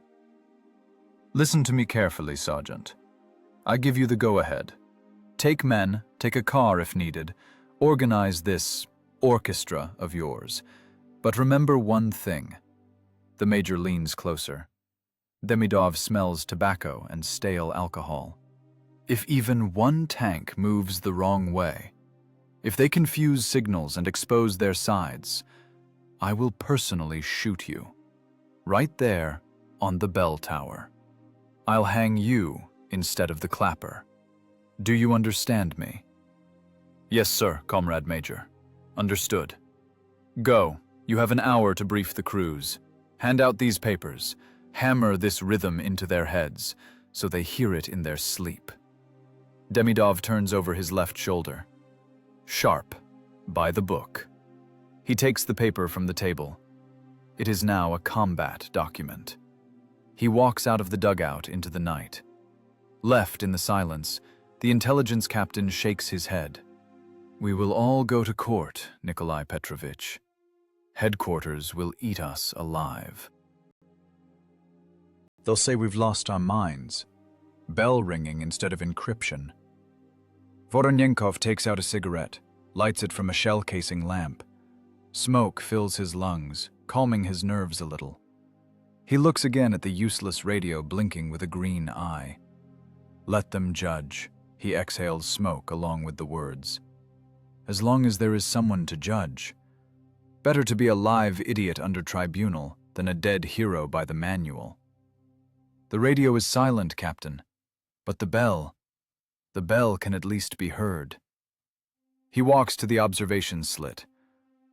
A: "Listen to me carefully, Sergeant. I give you the go-ahead. Take men, take a car if needed, organize this orchestra of yours. But remember one thing." The major leans closer. Demidov smells tobacco and stale alcohol. "If even one tank moves the wrong way, if they confuse signals and expose their sides, I will personally shoot you. Right there on the bell tower. I'll hang you instead of the clapper. Do you understand me?" "Yes, sir, Comrade Major. Understood. Go. You have an hour to brief the crews. Hand out these papers.
B: Hammer this rhythm into their heads, so they hear it in their sleep. Demidov turns over his left shoulder. Sharp, by the book. He takes the paper from the table. It is now a combat document. He walks out of the dugout into the night. Left in the silence, the intelligence captain shakes his head. We will all go to court, Nikolai Petrovich. Headquarters will eat us alive.
A: They'll say we've lost our minds. Bell ringing instead of encryption. Voronenkov takes out a cigarette, lights it from a shell casing lamp. Smoke fills his lungs, calming his nerves a little. He looks again at the useless radio blinking with a green eye. Let them judge. He exhales smoke along with the words. As long as there is someone to judge. Better to be a live idiot under tribunal than a dead hero by the manual. The radio is silent, Captain, but the bell can at least be heard. He walks to the observation slit.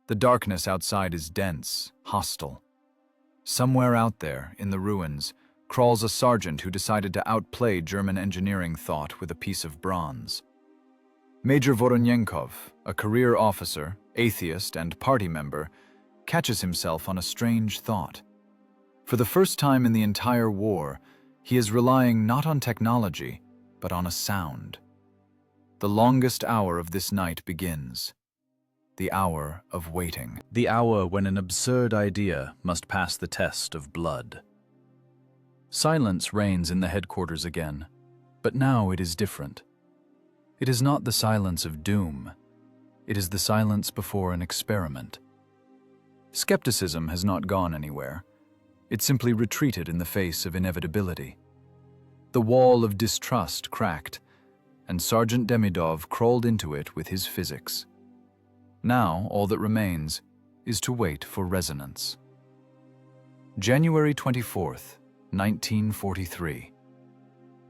A: The darkness outside is dense, hostile. Somewhere out there, in the ruins, crawls a sergeant who decided to outplay German engineering thought with a piece of bronze. Major Voronenkov, a career officer, atheist, and party member, catches himself on a strange thought. For the first time in the entire war, he is relying not on technology, but on a sound. The longest hour of this night begins. The hour of waiting. The hour when an absurd idea must pass the test of blood. Silence reigns in the headquarters again, but now it is different. It is not the silence of doom. It is the silence before an experiment. Skepticism has not gone anywhere. It simply retreated in the face of inevitability. The wall of distrust cracked, and Sergeant Demidov crawled into it with his physics. Now, all that remains is to wait for resonance. January 24th, 1943.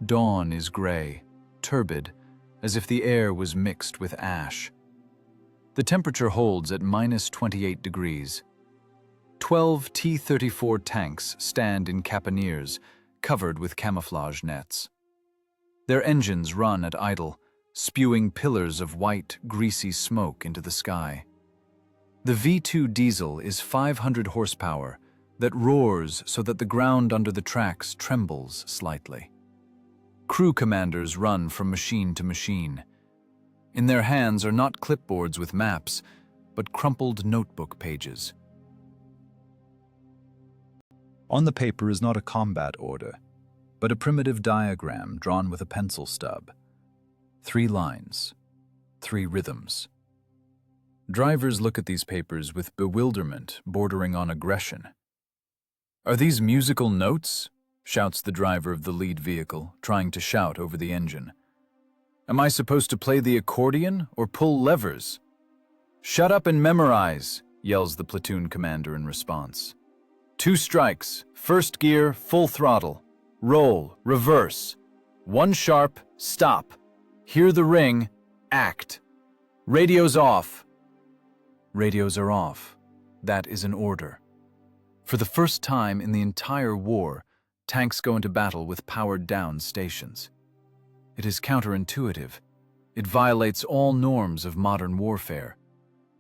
A: Dawn is gray, turbid, as if the air was mixed with ash. The temperature holds at -28 degrees. 12 T-34 tanks stand in caponiers, covered with camouflage nets. Their engines run at idle, spewing pillars of white, greasy smoke into the sky. The V2 diesel is 500 horsepower that roars so that the ground under the tracks trembles slightly. Crew commanders run from machine to machine. In their hands are not clipboards with maps, but crumpled notebook pages. On the paper is not a combat order, but a primitive diagram drawn with a pencil stub. 3 lines, 3 rhythms. Drivers look at these papers with bewilderment bordering on aggression. "Are these musical notes?" shouts the driver of the lead vehicle, trying to shout over the engine. "Am I supposed to play the accordion or pull levers?" "Shut up and memorize," yells the platoon commander in response. 2 strikes, first gear, full throttle. Roll, reverse. 1 sharp, stop. Hear the ring, act. Radios off. Radios are off. That is an order. For the first time in the entire war, tanks go into battle with powered-down stations. It is counterintuitive. It violates all norms of modern warfare.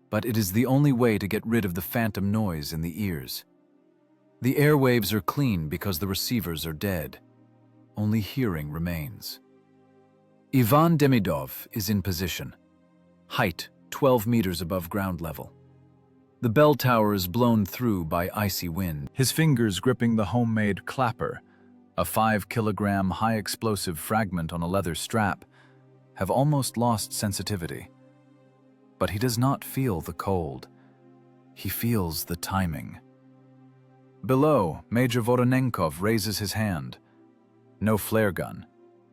A: But it is the only way to get rid of the phantom noise in the ears. The airwaves are clean because the receivers are dead. Only hearing remains. Ivan Demidov is in position. Height 12 meters above ground level. The bell tower is blown through by icy wind. His fingers gripping the homemade clapper, a 5-kilogram high-explosive fragment on a leather strap, have almost lost sensitivity. But he does not feel the cold. He feels the timing. Below, Major Voronenkov raises his hand. No flare gun.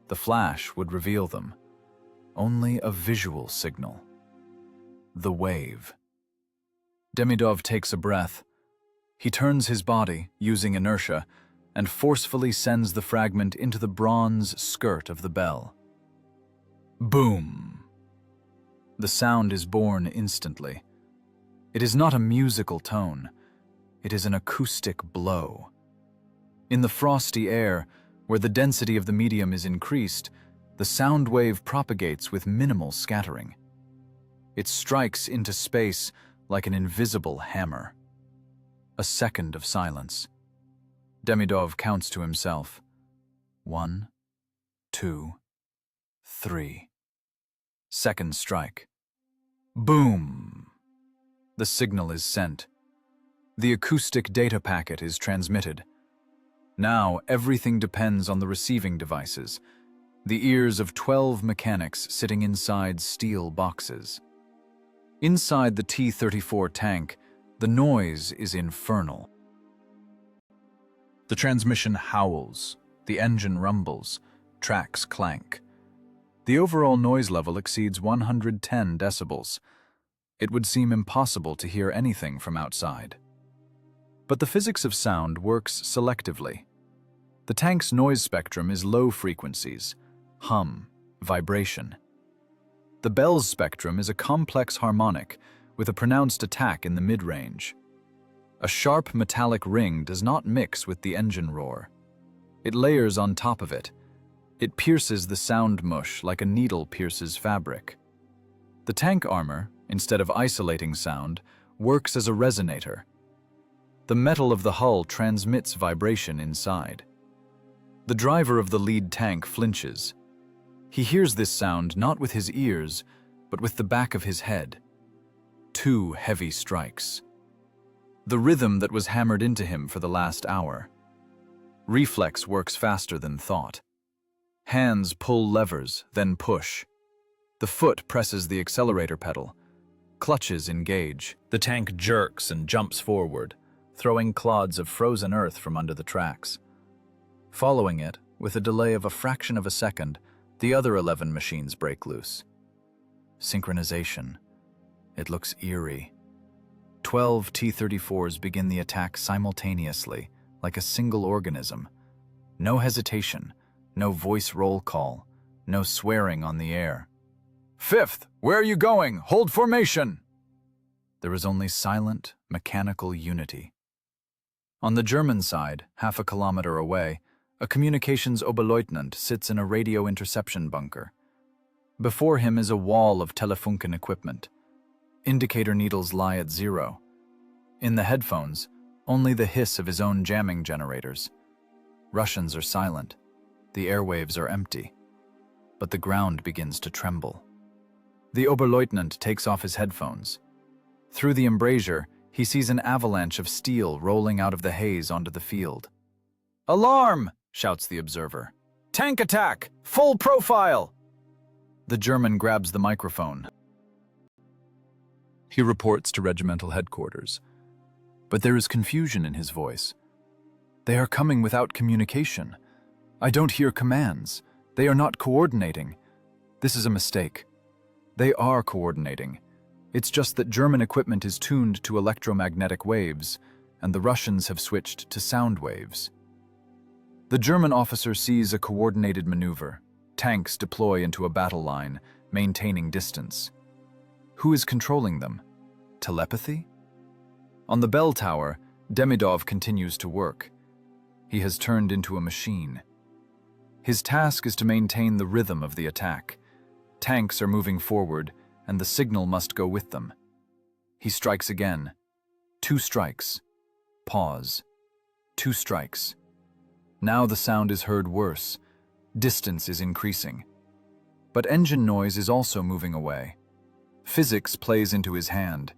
A: The flash would reveal them. Only a visual signal. The wave. Demidov takes a breath. He turns his body, using inertia, and forcefully sends the fragment into the bronze skirt of the bell. Boom! The sound is born instantly. It is not a musical tone. It is an acoustic blow.
B: In the frosty air, where the density of the medium is increased, the sound wave propagates with minimal scattering. It strikes into space like an invisible hammer. A second of silence. Demidov counts to himself. 1, 2, 3. Second strike. Boom! The signal is sent. The acoustic data packet is transmitted. Now everything depends on the receiving devices, the ears of 12 mechanics sitting inside steel boxes. Inside the T-34 tank, the noise is infernal.
A: The transmission howls, the engine rumbles, tracks clank. The overall noise level exceeds 110 decibels. It would seem impossible to hear anything from outside. But the physics of sound works selectively. The tank's noise spectrum is low frequencies, hum, vibration. The bell's spectrum is a complex harmonic with a pronounced attack in the mid-range. A sharp metallic ring does not mix with the engine roar. It layers on top of it. It pierces the sound mush like a needle pierces fabric. The tank armor, instead of isolating sound, works as a resonator. The metal of the hull transmits vibration inside. The driver of the lead tank flinches. He hears this sound not with his ears, but with the back of his head. 2 heavy strikes. The rhythm that was hammered into him for the last hour. Reflex works faster than thought. Hands pull levers, then push. The foot presses the accelerator pedal. Clutches engage. The tank jerks and jumps forward, throwing clods of frozen earth from under the tracks. Following it, with a delay of a fraction of a second, the other 11 machines break loose. Synchronization. It looks eerie. 12 T-34s begin the attack simultaneously, like a single organism. No hesitation, no voice roll call, no swearing on the air. "Fifth, where are you going? Hold formation!" There is only silent, mechanical unity. On the German side, half a kilometer away, a communications Oberleutnant sits in a radio interception bunker. Before him is a wall of Telefunken equipment. Indicator needles lie at 0. In the headphones, only the hiss of his own jamming generators. Russians are silent. The airwaves are empty. But the ground begins to tremble. The Oberleutnant takes off his headphones. Through the embrasure, he sees an avalanche of steel rolling out of the haze onto the field. "Alarm!" shouts the observer. "Tank attack! Full profile!" The German grabs the microphone. He reports to regimental headquarters. But there is confusion in his voice. "They are coming without communication. I don't hear commands. They are not coordinating. This is a mistake. They are coordinating. It's just that German equipment is tuned to electromagnetic waves, and the Russians have switched to sound waves." The German officer sees a coordinated maneuver. Tanks deploy into a battle line, maintaining distance. Who is controlling them? Telepathy? On the bell tower, Demidov continues to work. He has turned into a machine. His task is to maintain the rhythm of the attack. Tanks are moving forward, and the signal must go with them. He strikes again. 2 strikes. Pause. 2 strikes. Now the sound is heard worse. Distance is increasing. But engine noise is also moving away. Physics plays into his hand.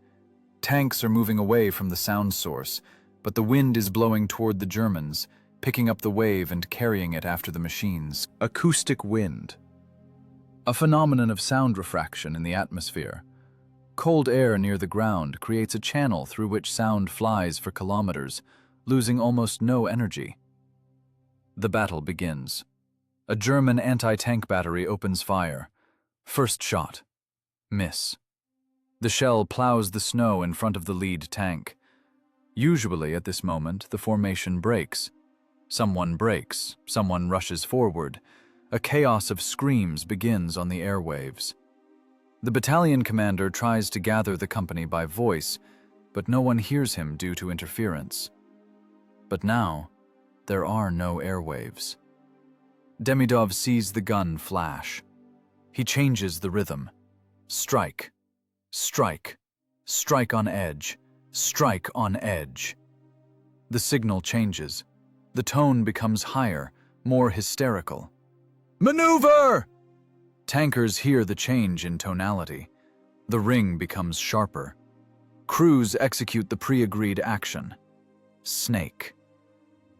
A: Tanks are moving away from the sound source, but the wind is blowing toward the Germans, picking up the wave and carrying it after the machines. Acoustic wind. A phenomenon of sound refraction in the atmosphere. Cold air near the ground creates a channel through which sound flies for kilometers, losing almost no energy. The battle begins. A German anti-tank battery opens fire. First shot. Miss. The shell plows the snow in front of the lead tank. Usually at this moment, the formation breaks. Someone breaks, someone rushes forward. A chaos of screams begins on the airwaves. The battalion commander tries to gather the company by voice, but no one hears him due to interference. But now,
B: there are no airwaves. Demidov sees the gun flash. He changes the rhythm. Strike, strike, strike on edge, strike on edge. The signal changes. The tone becomes higher, more hysterical. Maneuver! Tankers hear the change in tonality. The ring becomes sharper. Crews execute the pre-agreed action. Snake.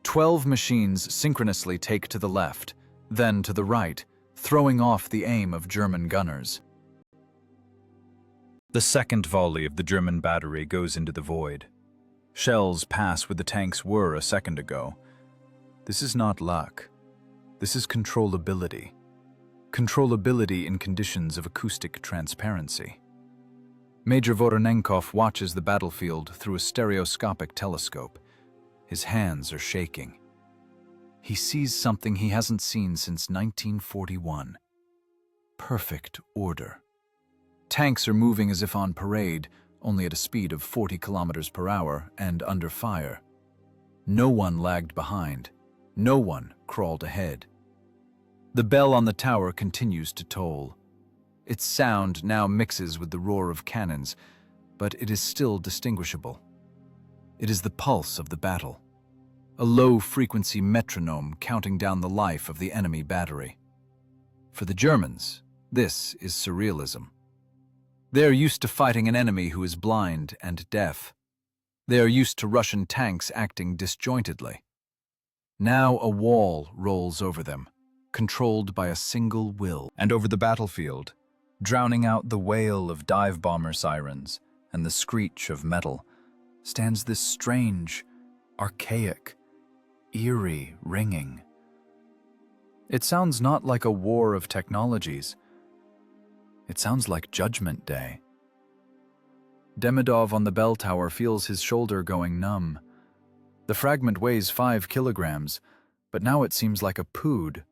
B: 12 machines synchronously take to the left, then to the right, throwing off the aim of German gunners.
A: The second volley of the German battery goes into the void. Shells pass where the tanks were a second ago. This is not luck. This is controllability. Controllability in conditions of acoustic transparency. Major Voronenkov watches the battlefield through a stereoscopic telescope. His hands are shaking. He sees something he hasn't seen since 1941. Perfect order. Tanks are moving as if on parade, only at a speed of 40 kilometers per hour and under fire. No one lagged behind. No one crawled ahead. The bell on the tower continues to toll. Its sound now mixes with the roar of cannons, but it is still distinguishable. It is the pulse of the battle, a low-frequency metronome counting down the life of the enemy battery. For the Germans, this is surrealism. They are used to fighting an enemy who is blind and deaf. They are used to Russian tanks acting disjointedly. Now a wall rolls over them, controlled by a single will. And over the battlefield, drowning out the wail of dive bomber sirens and the screech of metal, stands this strange, archaic, eerie ringing. It sounds not like a war of technologies. It sounds like Judgment Day. Demidov on the bell tower feels his shoulder going numb. The fragment weighs 5 kilograms, but now it seems like a pood.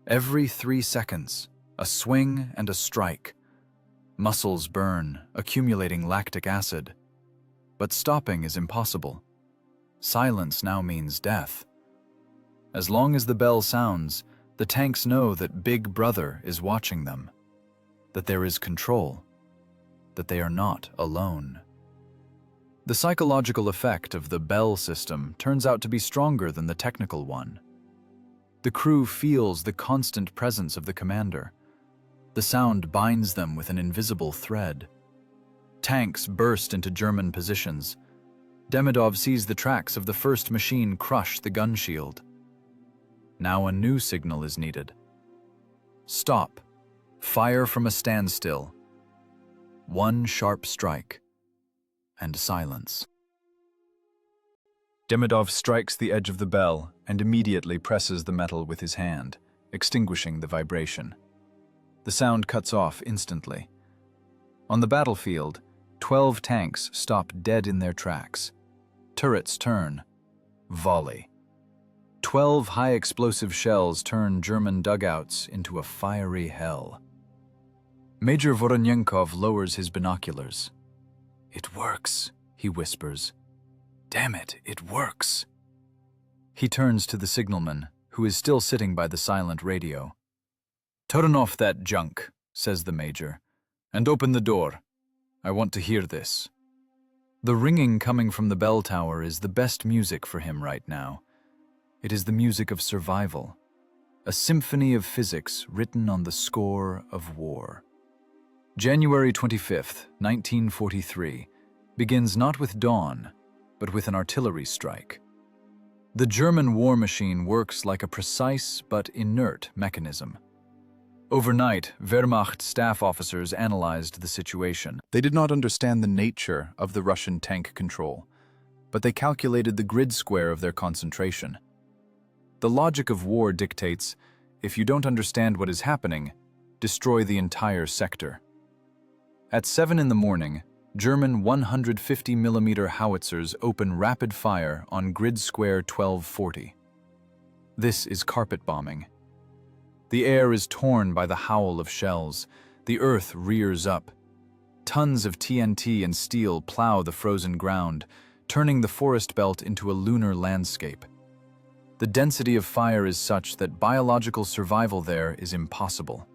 A: Every 3 seconds, a swing and a strike. Muscles burn, accumulating lactic acid. But stopping is impossible. Silence now means death. As long as the bell sounds, the tanks know that Big Brother is watching them, that there is control, that they are not alone. The psychological effect of the bell system turns out to be stronger than the technical one. The crew feels the constant presence of the commander. The sound binds them with an invisible thread. Tanks burst into German positions. Demidov sees the tracks of the first machine crush the gun shield. Now a new signal is needed. Stop. Fire from a standstill. One sharp strike. And silence. Demidov strikes the edge of the bell and immediately presses the metal with his hand, extinguishing the vibration. The sound cuts off instantly. On the battlefield, 12 tanks stop dead in their tracks. Turrets turn. Volley. 12 high-explosive shells turn German dugouts into a fiery hell. Major Voronenkov lowers his binoculars. "It works," he whispers. "Damn it, it works." He turns to the signalman, who is still sitting by the silent radio. "Turn off that junk," says the major, "and open the door. I want to hear this." The ringing coming from the bell tower is the best music for him right now. It is the music of survival, a symphony of physics written on the score of war. January 25th, 1943, begins not with dawn, but with an artillery strike. The German war machine works like a precise but inert mechanism. Overnight, Wehrmacht staff officers analyzed the situation. They did not understand the nature of the Russian tank control, but they calculated the grid square of their concentration. The logic of war dictates, if you don't understand what is happening, destroy the entire sector. At 7 in the morning, German 150mm howitzers open rapid fire on grid square 1240. This is carpet bombing. The air is torn by the howl of shells. The earth rears up. Tons of TNT and steel plow the frozen ground, turning the forest belt into a lunar landscape. The density of fire is such that biological survival there is impossible.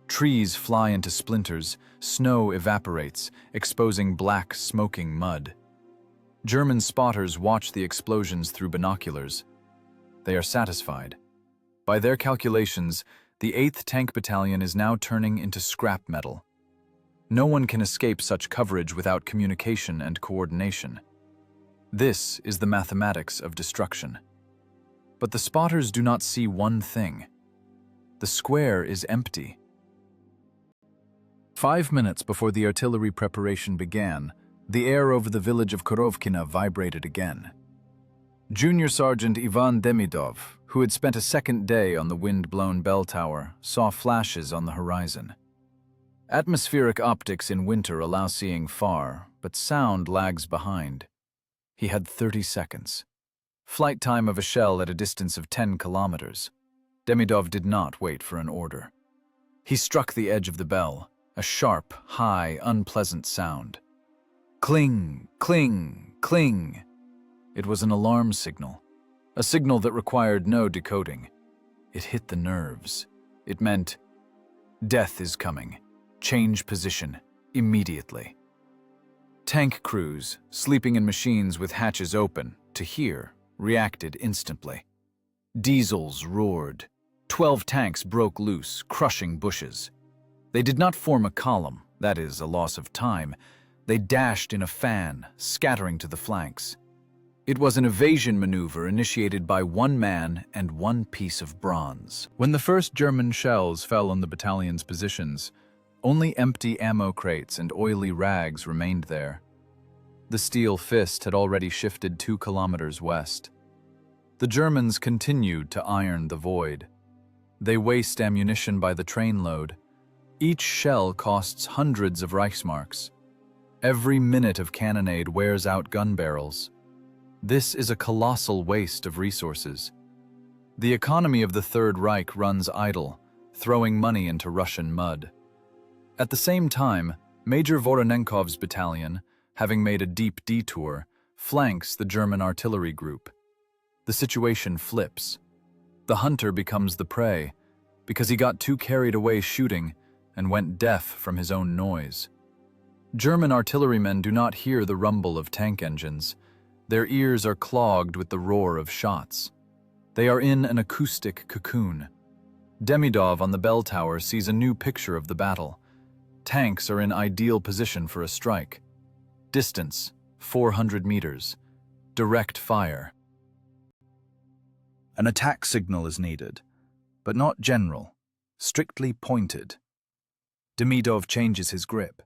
A: Trees fly into splinters, snow evaporates, exposing black, smoking mud. German spotters watch the explosions through binoculars. They are satisfied. By their calculations, the 8th Tank Battalion is now turning into scrap metal. No one can escape such coverage without communication and coordination. This is the mathematics of destruction. But the spotters do not see one thing. The square is empty. 5 minutes before the artillery preparation began, the air over the village of Korovkina vibrated again. Junior Sergeant Ivan Demidov, who had spent a second day on the wind-blown bell tower, saw flashes on the horizon. Atmospheric optics in winter allow seeing far, but sound lags behind. He had 30 seconds. Flight time of a shell at a distance of 10 kilometers. Demidov did not wait for an order. He struck the edge of the bell, a sharp, high, unpleasant sound. Cling, cling, cling. It was an alarm signal, a signal that required no decoding. It hit the nerves. It meant, death is coming. Change position, immediately. Tank crews, sleeping in machines with hatches open, to hear, reacted instantly. Diesels roared. 12 tanks broke loose, crushing bushes. They did not form a column, that is, a loss of time. They dashed in a fan, scattering to the flanks. It was an evasion maneuver initiated by one man and one piece of bronze. When the first German shells fell on the battalion's positions, only empty ammo crates and oily rags remained there. The steel fist had already shifted 2 kilometers west. The Germans continued to iron the void. They waste ammunition by the trainload. Each shell costs hundreds of Reichsmarks. Every minute of cannonade wears out gun barrels. This is a colossal waste of resources. The economy of the Third Reich runs idle, throwing money into Russian mud. At the same time, Major Voronenkov's battalion, having made a deep detour, flanks the German artillery group. The situation flips. The hunter becomes the prey, because he got too carried away shooting and went deaf from his own noise. German artillerymen do not hear the rumble of tank engines. Their ears are clogged with the roar of shots. They are in an acoustic cocoon. Demidov on the bell tower sees a new picture of the battle. Tanks are in ideal position for a strike. Distance, 400 meters. Direct fire. An attack signal is needed, but not general, strictly pointed. Demidov changes his grip.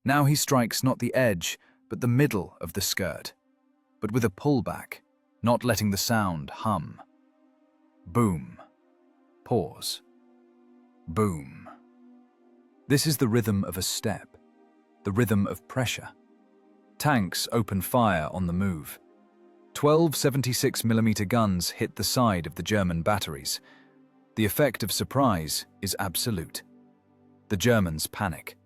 A: Now he strikes not the edge, but the middle of the skirt, but with a pullback, not letting the sound hum. Boom. Pause. Boom. This is the rhythm of a step, the rhythm of pressure. Tanks open fire on the move. 12 76mm guns hit the side of the German batteries. The effect of surprise is absolute. The Germans panic.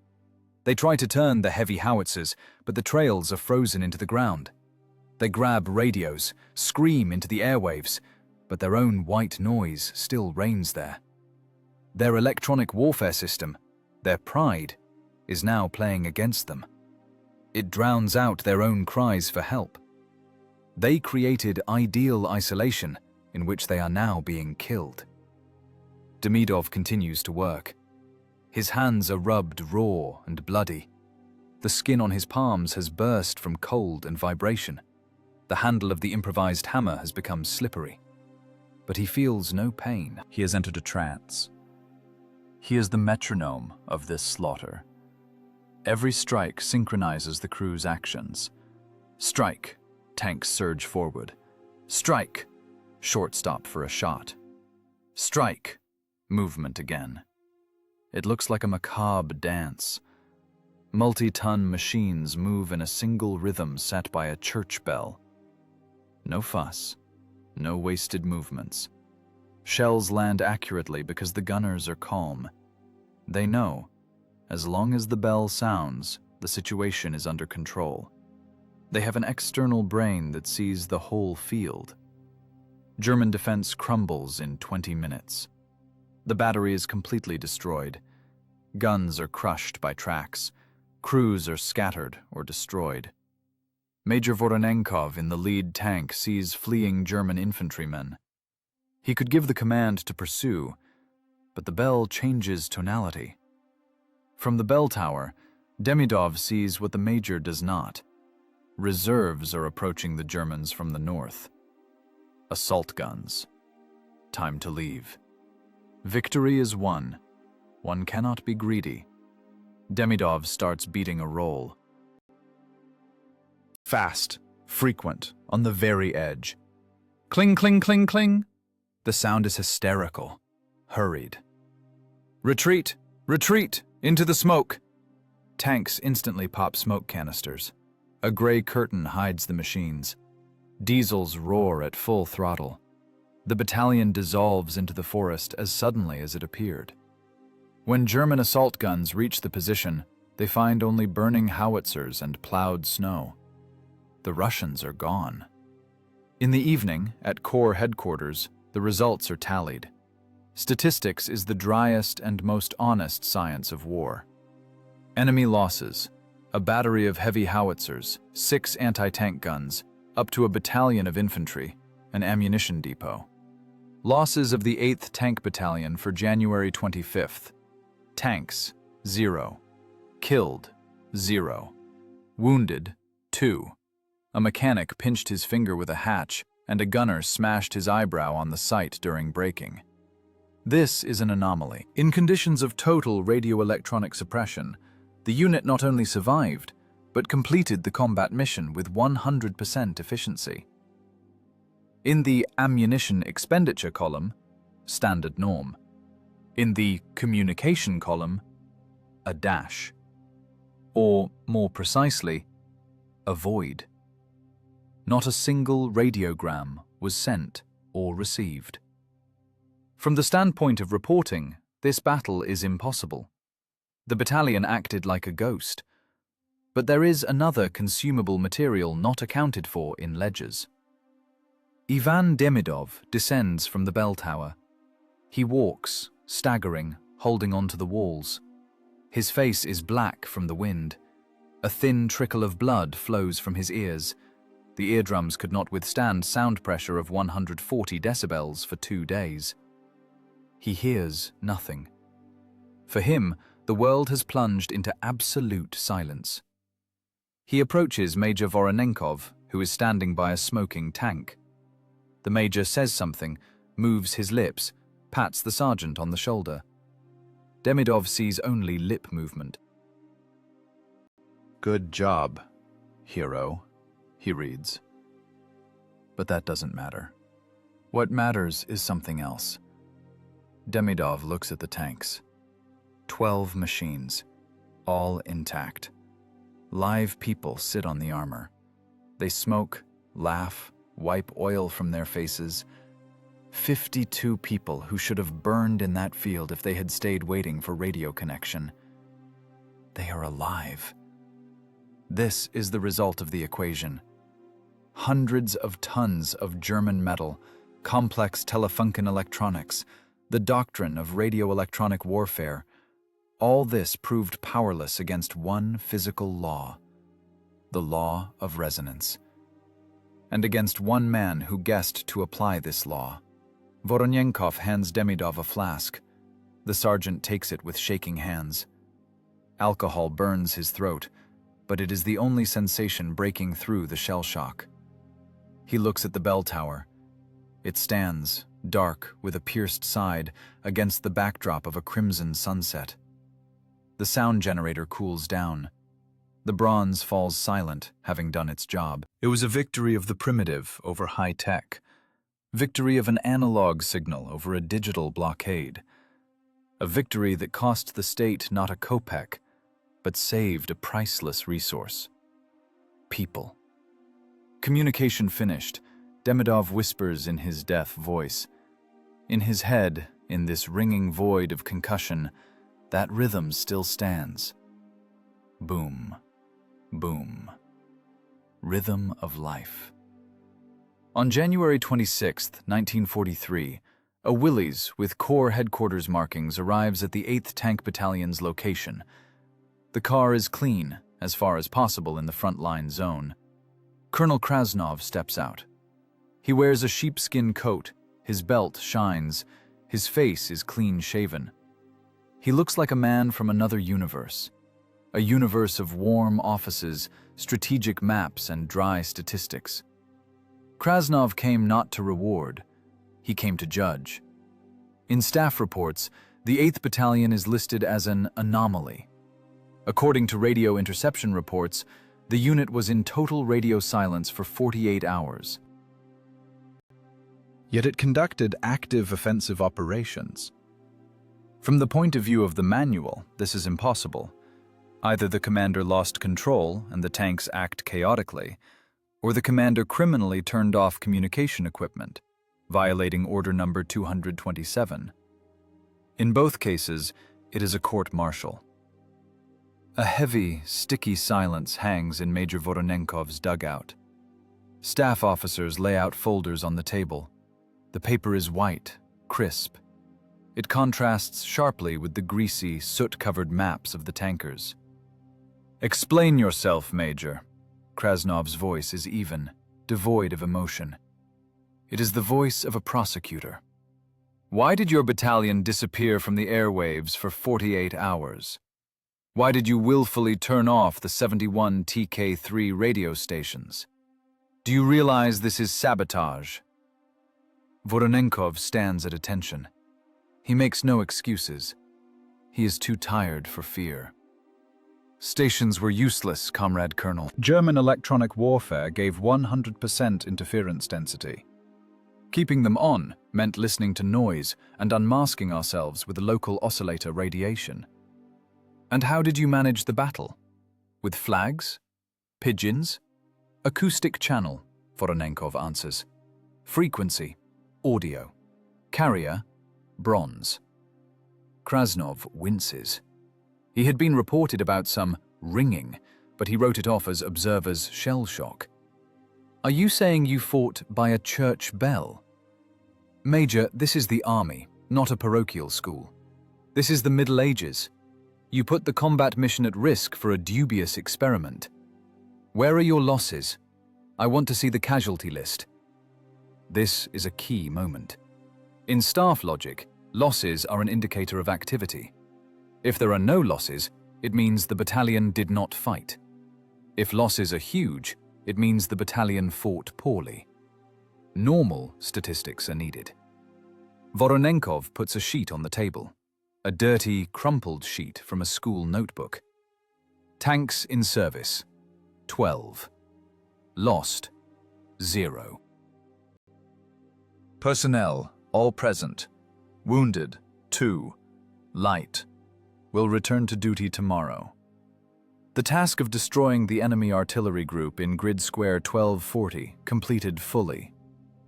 A: They try to turn the heavy howitzers, but the trails are frozen into the ground. They grab radios, scream into the airwaves, but their own white noise still reigns there. Their electronic warfare system, their pride, is now playing against them. It drowns out their own cries for help. They created ideal isolation in which they are now being killed. Demidov continues to work. His hands are rubbed raw and bloody. The skin on his palms has burst from cold and vibration. The handle of the improvised hammer has become slippery. But he feels no pain. He has entered a trance. He is the metronome of this slaughter. Every strike synchronizes the crew's actions. Strike, tanks surge forward. Strike, short stop for a shot. Strike, movement again. It looks like a macabre dance. Multi-ton machines move in a single rhythm set by a church bell. No fuss, no wasted movements. Shells land accurately because the gunners are calm. They know, as long as the bell sounds, the situation is under control. They have an external brain that sees the whole field.
B: German defense crumbles in 20 minutes. The battery is completely destroyed. Guns are crushed by tracks. Crews are scattered or destroyed. Major Voronenkov in the lead tank sees fleeing German infantrymen. He could give the command to pursue, but the bell changes tonality. From the bell tower, Demidov sees what the major does not. Reserves are approaching the Germans from the north. Assault guns. Time to leave. Victory is won. One cannot be greedy. Demidov starts beating a roll. Fast, frequent, on the very edge. Cling, cling, cling, cling. The sound is hysterical, hurried. Retreat! Retreat! Into the smoke! Tanks instantly pop smoke canisters. A gray curtain hides the machines. Diesels roar at full throttle. The battalion dissolves into the forest as suddenly as it appeared. When German assault guns reach the position, they find only burning howitzers and plowed snow. The Russians are gone. In the evening, at Corps headquarters, the results are tallied. Statistics is the driest and most honest science of war. Enemy losses: a battery of heavy howitzers, 6 anti-tank guns, up to a battalion of infantry, an ammunition depot. Losses of the 8th Tank Battalion for January 25th. Tanks, 0. Killed, 0. Wounded, 2. A mechanic pinched his finger with a hatch, and a gunner smashed his eyebrow on the site during braking. This is an anomaly. In conditions of total radioelectronic suppression, the unit not only survived, but completed the combat mission with 100% efficiency. In the ammunition expenditure column, standard norm. In the communication column, a dash. Or, more precisely, a void. Not a single radiogram was sent or received. From the standpoint of reporting, this battle is impossible. The battalion acted like a ghost. But there is another consumable material not accounted for in ledgers. Ivan Demidov descends from the bell tower. He walks, staggering, holding onto the walls. His face is black from the wind. A thin trickle of blood flows from his ears. The eardrums could not withstand sound pressure of 140 decibels for 2 days. He hears nothing. For him, the world has plunged into absolute silence. He approaches Major Voronenkov, who is standing by a smoking tank. The major says something, moves his lips, pats the sergeant on the shoulder. Demidov sees only lip movement. "Good job, hero," he reads. But that doesn't matter. What matters is something else. Demidov looks at the tanks. 12 machines, all intact. Live people sit on the armor. They smoke, laugh, wipe oil from their faces. 52 people who should have burned in that field if they had stayed waiting for radio connection. They are alive. This is the result of the equation. Hundreds of tons of German metal, complex Telefunken electronics, the doctrine of radioelectronic warfare, all this proved powerless against one physical law, the law of resonance. And against one man who guessed to apply this law. Voronenkov hands Demidov a flask. The sergeant takes it with shaking hands. Alcohol burns his throat, but it is the only sensation breaking through the shell shock. He looks at the bell tower. It stands, dark with a pierced side, against the backdrop of a crimson sunset. The sound generator cools down. The bronze falls silent, having done its job. It was a victory of the primitive over high tech. Victory of an analog signal over a digital blockade. A victory that cost the state not a kopeck, but saved a priceless resource. People. Communication finished, Demidov whispers in his deaf voice. In his head, in this ringing void of concussion, that rhythm still stands. Boom, boom. Rhythm of life. On January 26, 1943, a Willys with Corps headquarters markings arrives at the 8th Tank Battalion's location. The car is clean, as far as possible in the front-line zone. Colonel Krasnov steps out. He wears a sheepskin coat, his belt shines, his face is clean-shaven. He looks like a man from another universe. A universe of warm offices, strategic maps, and dry statistics. Krasnov came not to reward, he came to judge. In staff reports, the 8th Battalion is listed as an anomaly. According to radio interception reports, the unit was in total radio silence for 48 hours.
A: Yet it conducted active offensive operations. From the point of view of the manual, this is impossible. Either the commander lost control and the tanks act chaotically, or the commander criminally turned off communication equipment, violating order number 227. In both cases, it is a court-martial. A heavy, sticky silence hangs in Major Voronenkov's dugout. Staff officers lay out folders on the table. The paper is white, crisp. It contrasts sharply with the greasy, soot-covered maps of the tankers. "Explain yourself, Major." Krasnov's voice is even, devoid of emotion. It is the voice of a prosecutor. "Why did your battalion disappear from the airwaves for 48 hours? Why did you willfully turn off the 71 TK3 radio stations? Do you realize this is sabotage?" Voronenkov stands at attention. He makes no excuses. He is too tired for fear. "Stations were useless, Comrade Colonel." German electronic warfare gave 100% interference density.
B: Keeping them on meant listening to noise and unmasking ourselves with local oscillator radiation. "And how did you manage the battle? With flags? Pigeons? Acoustic channel," Voronenkov answers. "Frequency, audio. Carrier, bronze." Krasnov winces. He had been reported about some ringing, but he wrote it off as observers' shell shock. "Are you saying you fought by a church bell?" "Major, this is the army, not a parochial school. This is the Middle Ages. You put the combat mission at risk for a dubious experiment. Where are your losses? I want to see the casualty list." This is a key moment. In staff logic, losses are an indicator of activity. If there are no losses, it means the battalion did not fight. If losses are huge, it means the battalion fought poorly. Normal statistics are needed. Voronenkov puts a sheet on the table, a dirty, crumpled sheet from a school notebook. Tanks in service, 12. Lost, 0.
A: Personnel, all present. Wounded, 2. Light. Will return to duty tomorrow. The task of destroying the enemy artillery group in grid square 1240 completed fully.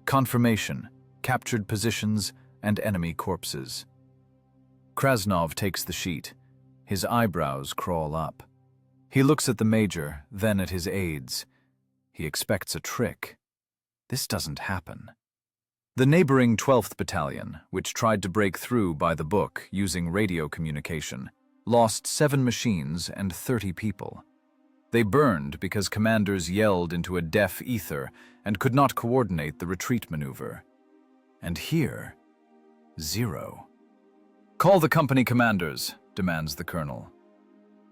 A: Confirmation, captured positions, and enemy corpses. Krasnov takes the sheet. His eyebrows crawl up. He looks at the major, then at his aides. He expects a trick. This doesn't happen. The neighboring 12th Battalion, which tried to break through by the book using radio communication, lost 7 machines and 30 people. They burned because commanders yelled into a deaf ether and could not coordinate the retreat maneuver. And here, 0. "Call the company commanders," demands the colonel.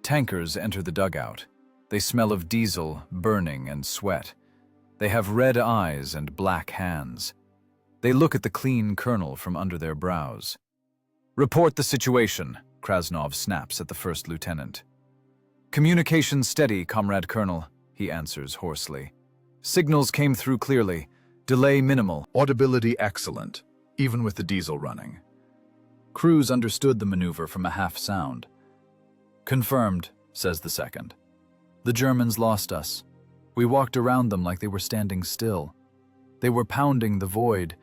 A: Tankers enter the dugout. They smell of diesel, burning, and sweat. They have red eyes and black hands. They look at the clean colonel from under their brows. "Report the situation," Krasnov snaps at the first lieutenant. "Communication steady, Comrade Colonel," he answers hoarsely. "Signals came through clearly. Delay minimal. Audibility excellent, even with the diesel running."
B: Crews understood the maneuver from a half sound. "Confirmed," says the second. "The Germans lost us. We walked around them like they were standing still. They were pounding the void,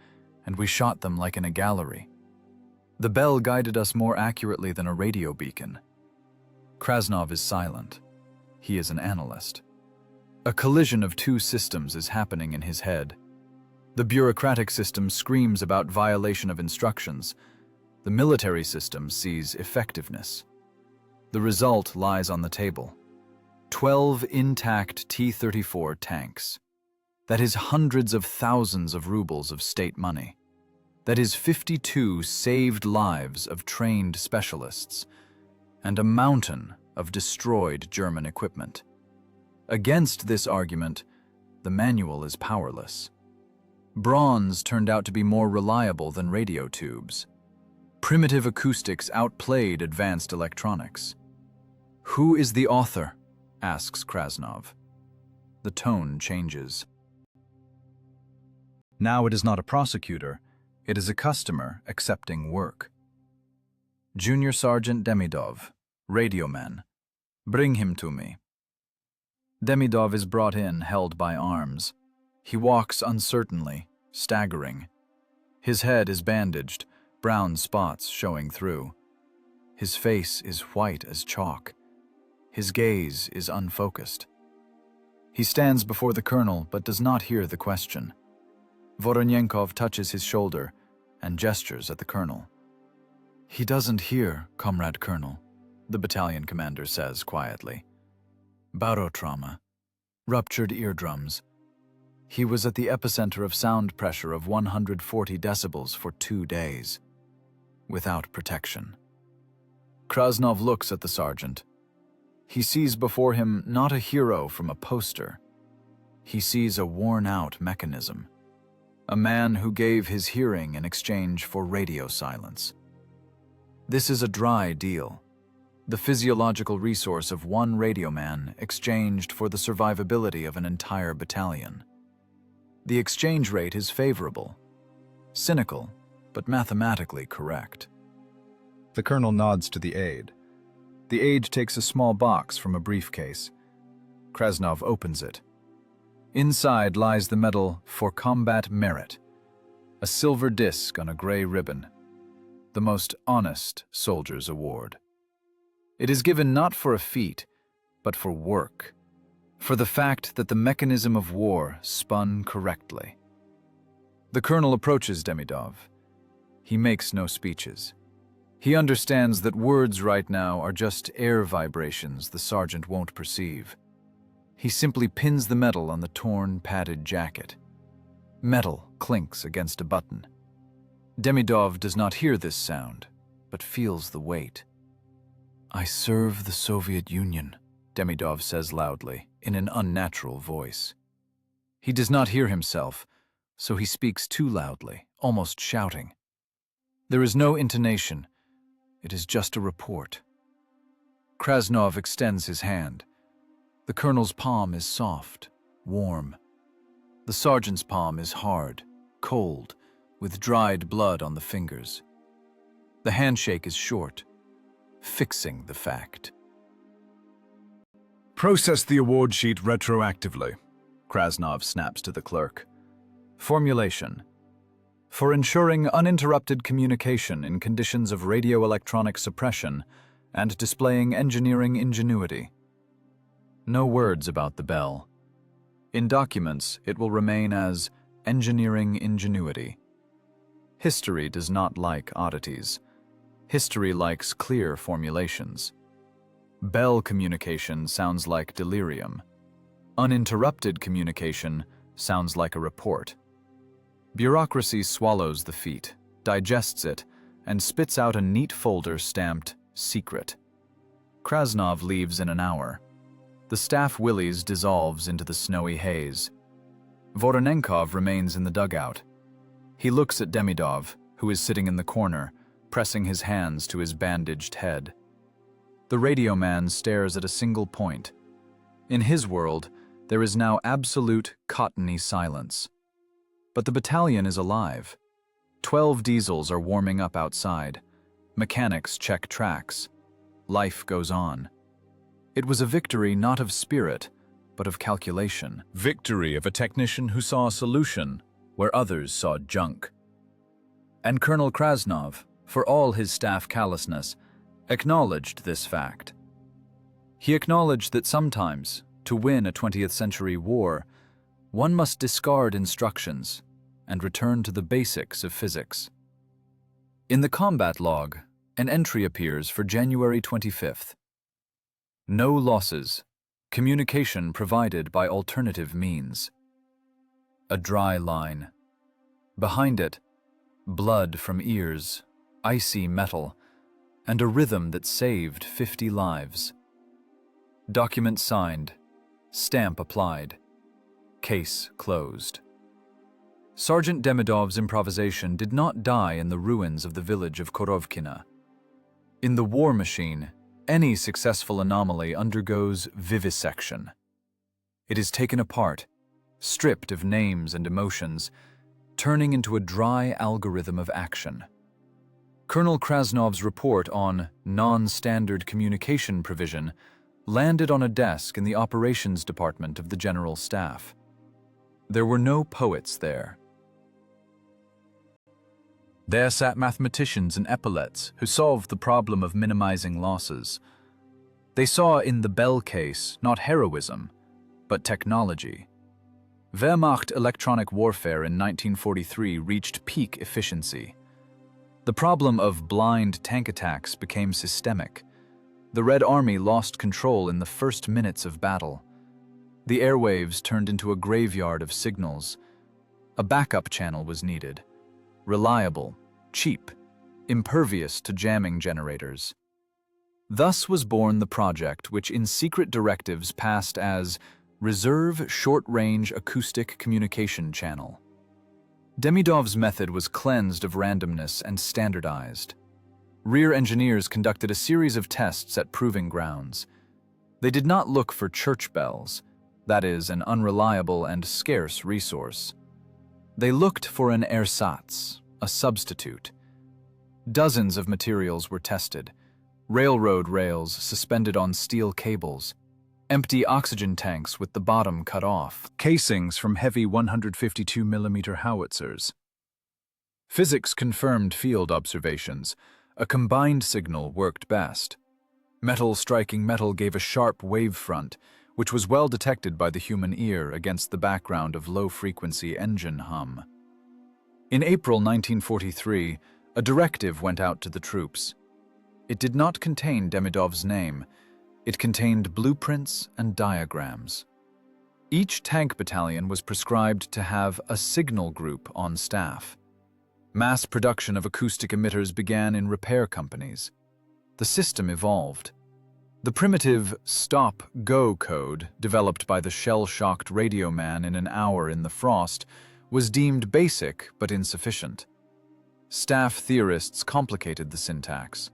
B: and we shot them like in a gallery. The bell guided us more accurately than a radio beacon." Krasnov is silent. He is an analyst. A collision of two systems is happening in his head. The bureaucratic system screams about violation of instructions. The military system sees effectiveness. The result lies on the table. 12 intact T-34 tanks. That is hundreds of thousands of rubles of state money. That is 52 saved lives of trained specialists, and a mountain of destroyed German equipment. Against this argument, the manual is powerless. Bronze turned out to be more reliable than radio tubes. Primitive acoustics outplayed advanced electronics. "Who is the author?" asks Krasnov. The tone changes. Now it is not a prosecutor, it is a customer accepting work. Junior Sergeant Demidov, radioman. Bring him to me. Demidov is brought in, held by arms. He walks uncertainly, staggering. His head is bandaged, brown spots showing through. His face is white as chalk. His gaze is unfocused. He stands before the colonel but does not hear the question. Voronenkov touches his shoulder and gestures at the colonel. "He doesn't hear, Comrade Colonel," the battalion commander says quietly. "Barotrauma. Ruptured eardrums. He was at the epicenter of sound pressure of 140 decibels for 2 days. Without protection." Krasnov looks at the sergeant. He sees before him not a hero from a poster. He sees a worn-out mechanism. A man who gave his hearing in exchange for radio silence. This is a dry deal. The physiological resource of one radioman exchanged for the survivability of an entire battalion. The exchange rate is favorable. Cynical, but mathematically correct.
A: The colonel nods to the aide. The aide takes a small box from a briefcase. Krasnov opens it. Inside lies the medal for combat merit, a silver disc on a gray ribbon, the most honest soldier's award. It is given not for a feat, but for work, for the fact that the mechanism of war spun correctly. The colonel approaches Demidov. He makes no speeches. He understands that words right now are just air vibrations the sergeant won't perceive. He simply pins the medal on the torn, padded jacket. Metal clinks against a button. Demidov does not hear this sound, but feels the weight. "I serve the Soviet Union," Demidov says loudly, in an unnatural voice. He does not hear himself, so he speaks too loudly, almost shouting. There is no intonation. It is just a report. Krasnov extends his hand. The colonel's palm is soft, warm. The sergeant's palm is hard, cold, with dried blood on the fingers. The handshake is short, fixing the fact.
C: "Process the award sheet retroactively,"
A: Krasnov snaps to the clerk. Formulation: for ensuring uninterrupted communication in conditions of radio-electronic suppression and displaying engineering ingenuity. No words about the bell. In documents, it will remain as engineering ingenuity. History does not like oddities. History likes clear formulations. Bell communication sounds like delirium. Uninterrupted communication sounds like a report. Bureaucracy swallows the feat, digests it, and spits out a neat folder stamped "Secret." Krasnov leaves in an hour. The staff Willies dissolves into the snowy haze. Voronenkov remains in the dugout. He looks at Demidov, who is sitting in the corner, pressing his hands to his bandaged head. The radio man stares at a single point. In his world, there is now absolute cottony silence. But the battalion is alive. 12 diesels are warming up outside. Mechanics check tracks. Life goes on. It was a victory not of spirit, but of calculation. Victory of a technician who saw a solution where others saw junk. And Colonel Krasnov, for all his staff callousness, acknowledged this fact. He acknowledged that sometimes, to win a 20th century war, one must discard instructions
B: and return to the basics of physics. In the combat log, an entry appears for January 25th. No losses. Communication provided by alternative means. A dry line. Behind it, blood from ears, icy metal, and a rhythm that saved 50 lives. Document signed. Stamp applied. Case closed. Sergeant Demidov's improvisation did not die in the ruins of the village of Korovkina. In the war machine, any successful anomaly undergoes vivisection. It is taken apart, stripped of names and emotions, turning into a dry algorithm of action. Colonel Krasnov's report on non-standard communication provision landed on a desk in the operations department of the General Staff. There were no poets there.
A: There sat mathematicians and epaulets who solved the problem of minimizing losses. They saw in the Bell case not heroism, but technology. Wehrmacht electronic warfare in 1943 reached peak efficiency. The problem of blind tank attacks became systemic. The Red Army lost control in the first minutes of battle. The airwaves turned into a graveyard of signals. A backup channel was needed. Reliable, cheap, impervious to jamming generators. Thus was born the project which in secret directives passed as Reserve Short-Range Acoustic Communication Channel. Demidov's method was cleansed of randomness and standardized. Rear engineers conducted a series of tests at proving grounds. They did not look for church bells, that is, an unreliable and scarce resource. They looked for an ersatz, a substitute. Dozens of materials were tested. Railroad rails suspended on steel cables, empty oxygen tanks with the bottom cut off, Casings from heavy 152mm howitzers. Physics confirmed field observations. A combined signal worked best. Metal striking metal gave a sharp wavefront, which was well detected by the human ear against the background of low-frequency engine hum. In April 1943, a directive went out to the troops. It did not contain Demidov's name. It contained blueprints and diagrams. Each tank battalion was prescribed to have a signal group on staff. Mass production of acoustic emitters began in repair companies. The system evolved. The primitive stop-go code, developed by the shell-shocked radio man in an hour in the frost, was deemed basic but insufficient. Staff theorists complicated the syntax.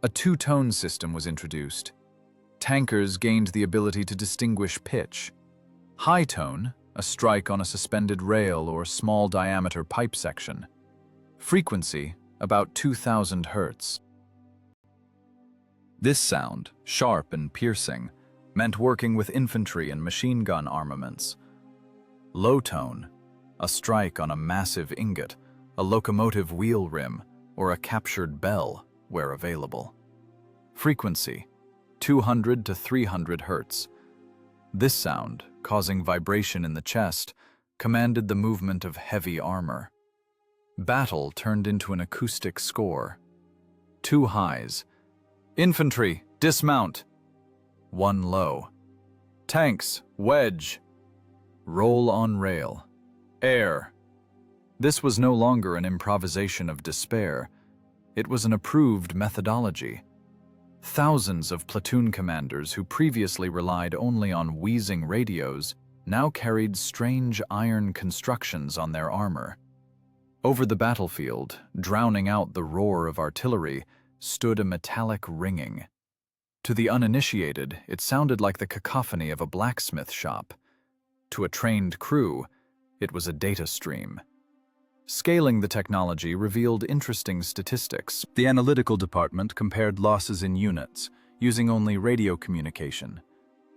A: A two-tone system was introduced. Tankers gained the ability to distinguish pitch. High tone, a strike on a suspended rail or small-diameter pipe section. Frequency, about 2000 Hz. This sound, sharp and piercing, meant working with infantry and machine gun armaments. Low tone, a strike on a massive ingot, a locomotive wheel rim, or a captured bell, where available. Frequency, 200 to 300 Hz. This sound, causing vibration in the chest, commanded the movement of heavy armor. Battle turned into an acoustic score. Two highs. Infantry, dismount. One low. Tanks, wedge. Roll on rail. Air. This was no longer an improvisation of despair. It was an approved methodology. Thousands of platoon commanders who previously relied only on wheezing radios now carried strange iron constructions on their armor. Over the battlefield, drowning out the roar of artillery, stood a metallic ringing. To the uninitiated, it sounded like the cacophony of a blacksmith shop. To a trained crew, it was a data stream. Scaling the technology revealed interesting statistics. The analytical department compared losses in units, using only radio communication,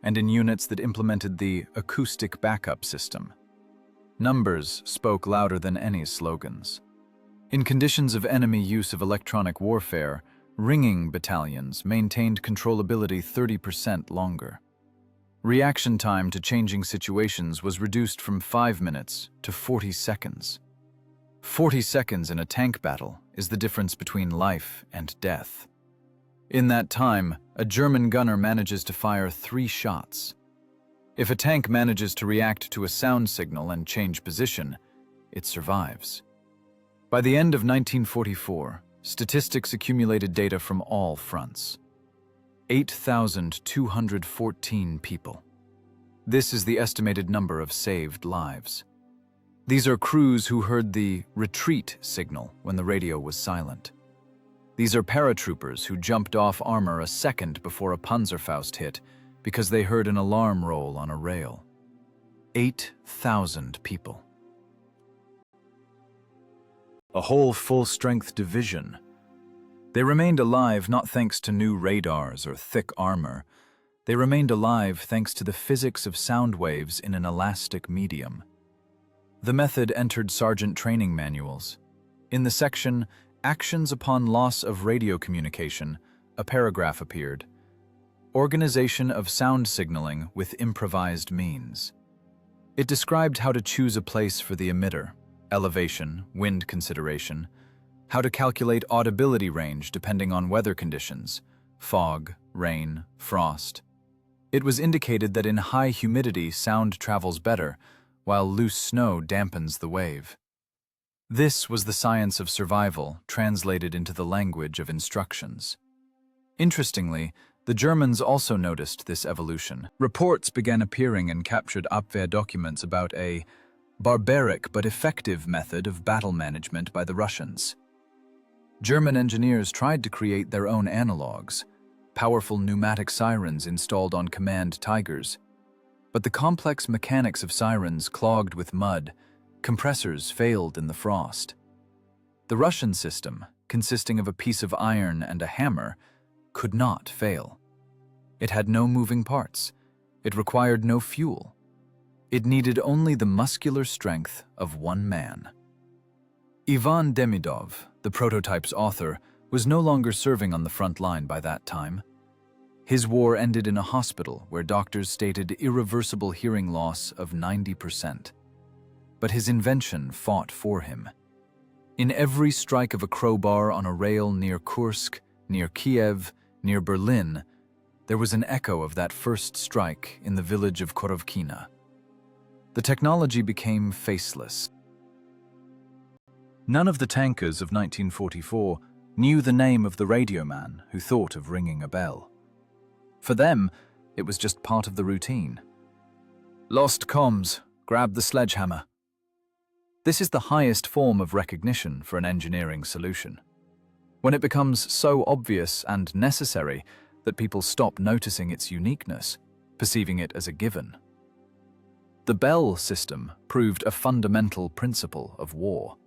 A: and in units that implemented the acoustic backup system. Numbers spoke louder than any slogans. In conditions of enemy use of electronic warfare, ringing battalions maintained controllability 30% longer. Reaction time to changing situations was reduced from 5 minutes to 40 seconds.
B: 40 seconds in a tank battle is the difference between life and death. In that time, a German gunner manages to fire 3 shots. If a tank manages to react to a sound signal and change position, it survives. By the end of 1944, statistics accumulated data from all fronts. 8,214 people. This is the estimated number of saved lives. These are crews who heard the retreat signal when the radio was silent. These are paratroopers who jumped off armor a second before a Panzerfaust hit because they heard an alarm roll on a rail. 8,000 people. A whole full-strength division. They remained alive not thanks to new radars or thick armor. They remained alive thanks to the physics of sound waves in an elastic medium. The method entered sergeant training manuals. In the section, Actions upon Loss of Radio Communication, a paragraph appeared. Organization of sound signaling with improvised means. It described how to choose a place for the emitter, elevation, wind consideration, how to calculate audibility range depending on weather conditions, fog, rain, frost. It was indicated that in high humidity sound travels better, while loose snow dampens the wave. This was the science of survival translated into the language of instructions. Interestingly, the Germans also noticed this evolution. Reports began appearing in captured Abwehr documents about a barbaric but effective method of battle management by the Russians. German engineers tried to create their own analogs, powerful pneumatic sirens installed on command Tigers. But the complex mechanics of sirens clogged with mud, compressors failed in the frost. The Russian system, consisting of a piece of iron and a hammer, could not fail. It had no moving parts. It required no fuel. It needed only the muscular strength of one man. Ivan Demidov, the prototype's author, was no longer serving on the front line by that time. His war ended in a hospital where doctors stated irreversible hearing loss of 90%. But his invention fought for him. In every strike of a crowbar on a rail near Kursk, near Kiev, near Berlin, there was an echo of that first strike in the village of Korovkina. The technology became faceless. None of the tankers of 1944 knew the name of the radio man who thought of ringing a bell. For them, it was just part of the routine. Lost comms, grab the sledgehammer. This is the highest form of recognition for an engineering solution. When it becomes so obvious and necessary that people stop noticing its uniqueness, perceiving it as a given. The bell system proved a fundamental principle of war.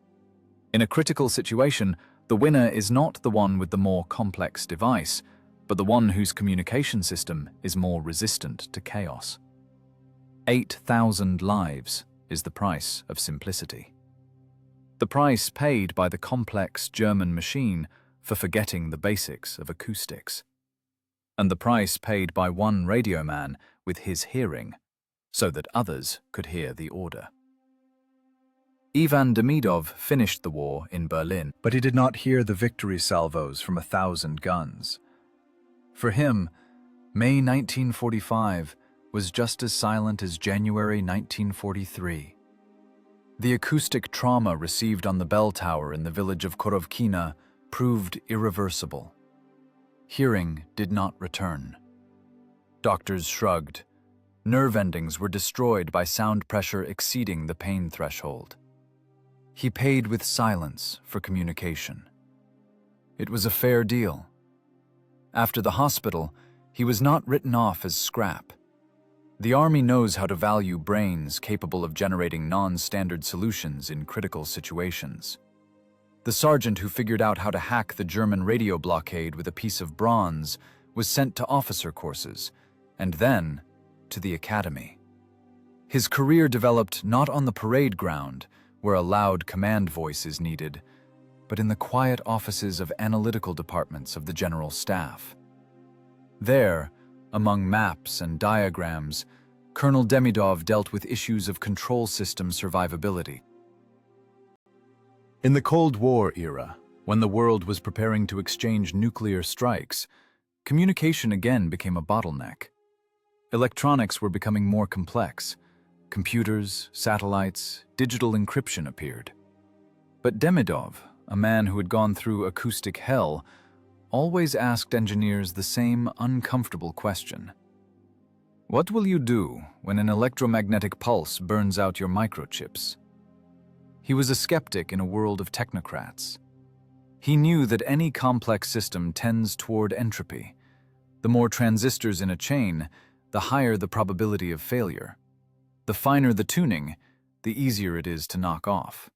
B: In a critical situation, the winner is not the one with the more complex device, but the one whose communication system is more resistant to chaos. 8,000 lives is the price of simplicity. The price paid by the complex German machine for forgetting the basics of acoustics. And the price paid by one radio man with his hearing, so that others could hear the order. Ivan Demidov finished the war in Berlin,
C: But he did not hear the victory salvos from 1,000 guns.
B: For him, May 1945 was just as silent as January 1943. The acoustic trauma received on the bell tower in the village of Korovkina proved irreversible. Hearing did not return. Doctors shrugged. Nerve endings were destroyed by sound pressure exceeding the pain threshold. He paid with silence for communication. It was a fair deal. After the hospital, he was not written off as scrap. The Army knows how to value brains capable of generating non-standard solutions in critical situations. The sergeant who figured out how to hack the German radio blockade with a piece of bronze was sent to officer courses, and then to the academy. His career developed not on the parade ground, where a loud command voice is needed, but in the quiet offices of analytical departments of the General Staff. There, among maps and diagrams, Colonel Demidov dealt with issues of control system survivability.
A: In the Cold War era, when the world was preparing to exchange nuclear strikes, communication again became a bottleneck. Electronics were becoming more complex. Computers, satellites, digital encryption appeared. But Demidov, a man who had gone through acoustic hell, always asked engineers the same uncomfortable question. What will you do when an electromagnetic pulse burns out your microchips? He was a skeptic in a world of technocrats. He knew that any complex system tends toward entropy. The more transistors in a chain, the higher the probability of failure. The finer the tuning, the easier it is to knock off.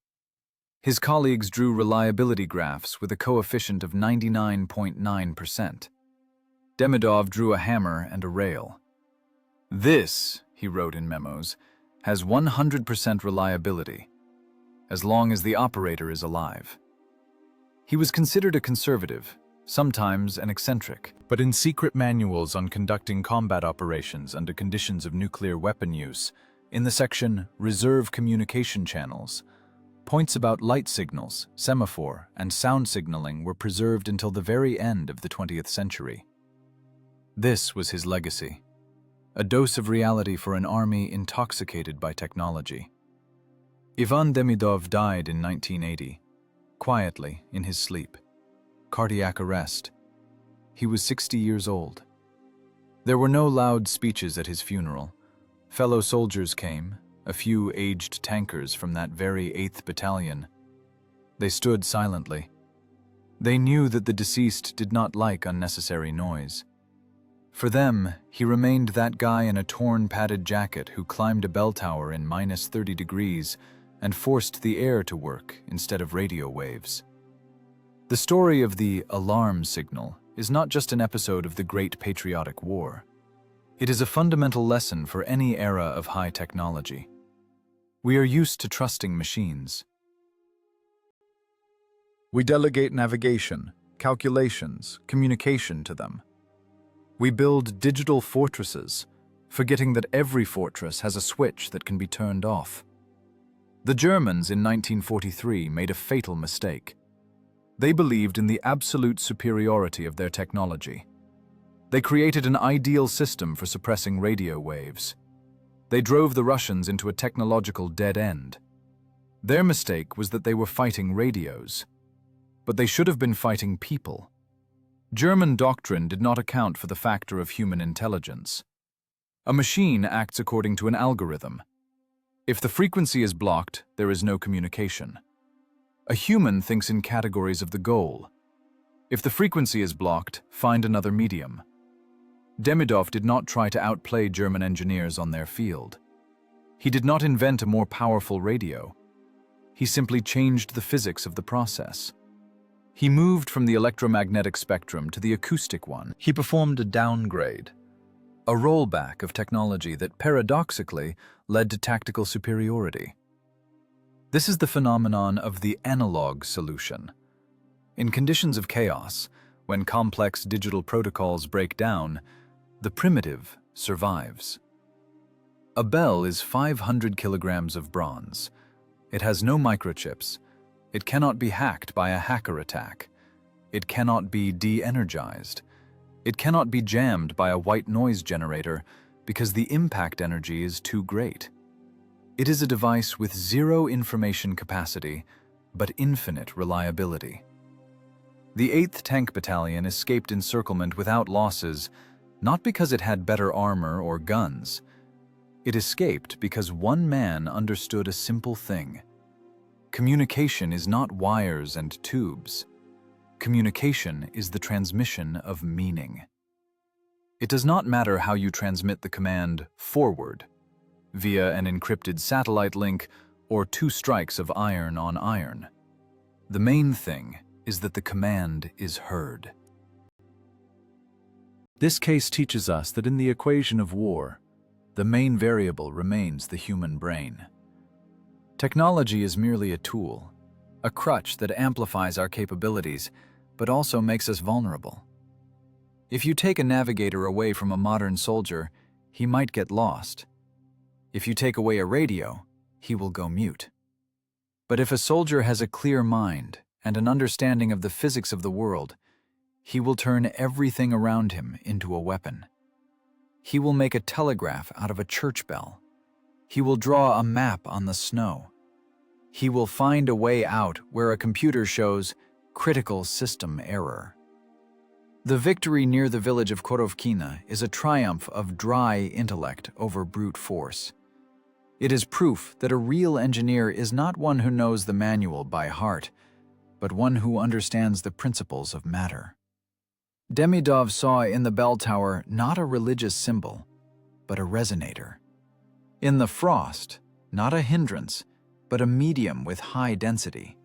A: His colleagues drew reliability graphs with a coefficient of 99.9%. Demidov drew a hammer and a rail. This, he wrote in memos, has 100% reliability, as long as the operator is alive. He was considered a conservative, sometimes an eccentric, but in secret manuals on conducting combat operations under conditions of nuclear weapon use, in the section Reserve Communication Channels, points about light signals, semaphore, and sound signaling were preserved until the very end of the 20th century. This was his legacy, a dose of reality for an army intoxicated by technology. Ivan Demidov died in 1980, quietly in his sleep. Cardiac arrest. He was 60 years old. There were no loud speeches at his funeral. Fellow soldiers came, a few aged tankers from that very 8th Battalion. They stood silently. They knew that the deceased did not like unnecessary noise. For them, he remained that guy in a torn padded jacket who climbed a bell tower in -30 degrees and forced the air to work instead of radio waves. The story of the alarm signal is not just an episode of the Great Patriotic War. It is a fundamental lesson for any era of high technology. We are used to trusting machines. We delegate navigation, calculations, communication to them. We build digital fortresses, forgetting that every fortress has a switch that can be turned off. The Germans in 1943 made a fatal mistake. They believed in the absolute superiority of their technology. They created an ideal system for suppressing radio waves. They drove the Russians into a technological dead end. Their mistake was that they were fighting radios, but they should have been fighting people. German doctrine did not account for the factor of human intelligence. A machine acts according to an algorithm. If the frequency is blocked, there is no communication. A human thinks in categories of the goal. If the frequency is blocked, find another medium. Demidov did not try to outplay German engineers on their field. He did not invent a more powerful radio. He simply changed the physics of the process. He moved from the electromagnetic spectrum to the acoustic one. He performed a downgrade, a rollback of technology that paradoxically led to tactical superiority. This is the phenomenon of the analog solution. In conditions of chaos, when complex digital protocols break down, the primitive survives. A bell is 500 kilograms of bronze. It has no microchips. It cannot be hacked by a hacker attack. It cannot be de-energized. It cannot be jammed by a white noise generator because the impact energy is too great. It is a device with zero information capacity, but infinite reliability. The 8th Tank Battalion escaped encirclement without losses, not because it had better armor or guns. It escaped because one man understood a simple thing. Communication is not wires and tubes. Communication is the transmission of meaning. It does not matter how you transmit the command "forward" via an encrypted satellite link or 2 strikes of iron on iron. The main thing is that the command is heard. This case teaches us that in the equation of war, the main variable remains the human brain. Technology is merely a tool, a crutch that amplifies our capabilities, but also makes us vulnerable. If you take a navigator away from a modern soldier, he might get lost. If you take away a radio, he will go mute.
B: But if a soldier has a clear mind and an understanding of the physics of the world, he will turn everything around him into a weapon. He will make a telegraph out of a church bell. He will draw a map on the snow. He will find a way out where a computer shows critical system error. The victory near the village of Korovkina is a triumph of dry intellect over brute force. It is proof that a real engineer is not one who knows the manual by heart, but one who understands the principles of matter. Demidov saw in the bell tower not a religious symbol, but a resonator. In the frost, not a hindrance, but a medium with high density.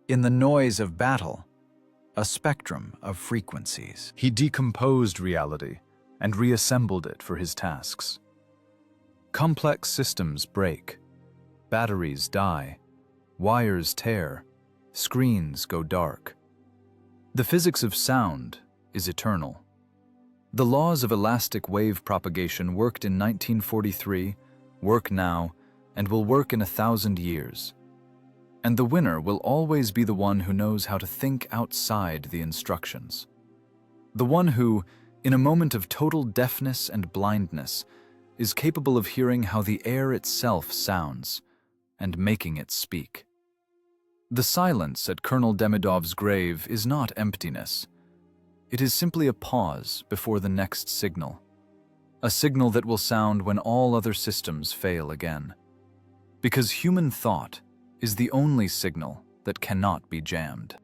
B: In the noise of battle, a spectrum of frequencies.
C: He decomposed reality and reassembled it for his tasks. Complex systems break, batteries die, wires tear, screens go dark. The physics of sound is eternal. The laws of elastic wave propagation worked in 1943, work now, and will work in 1,000 years. And the winner will always be the one who knows how to think outside the instructions. The one who, in a moment of total deafness and blindness, is capable of hearing how the air itself sounds and making it speak. The silence at Colonel Demidov's grave is not emptiness. It is simply a pause before the next signal, a signal that will sound when all other systems fail again. Because human thought is the only signal that cannot be jammed.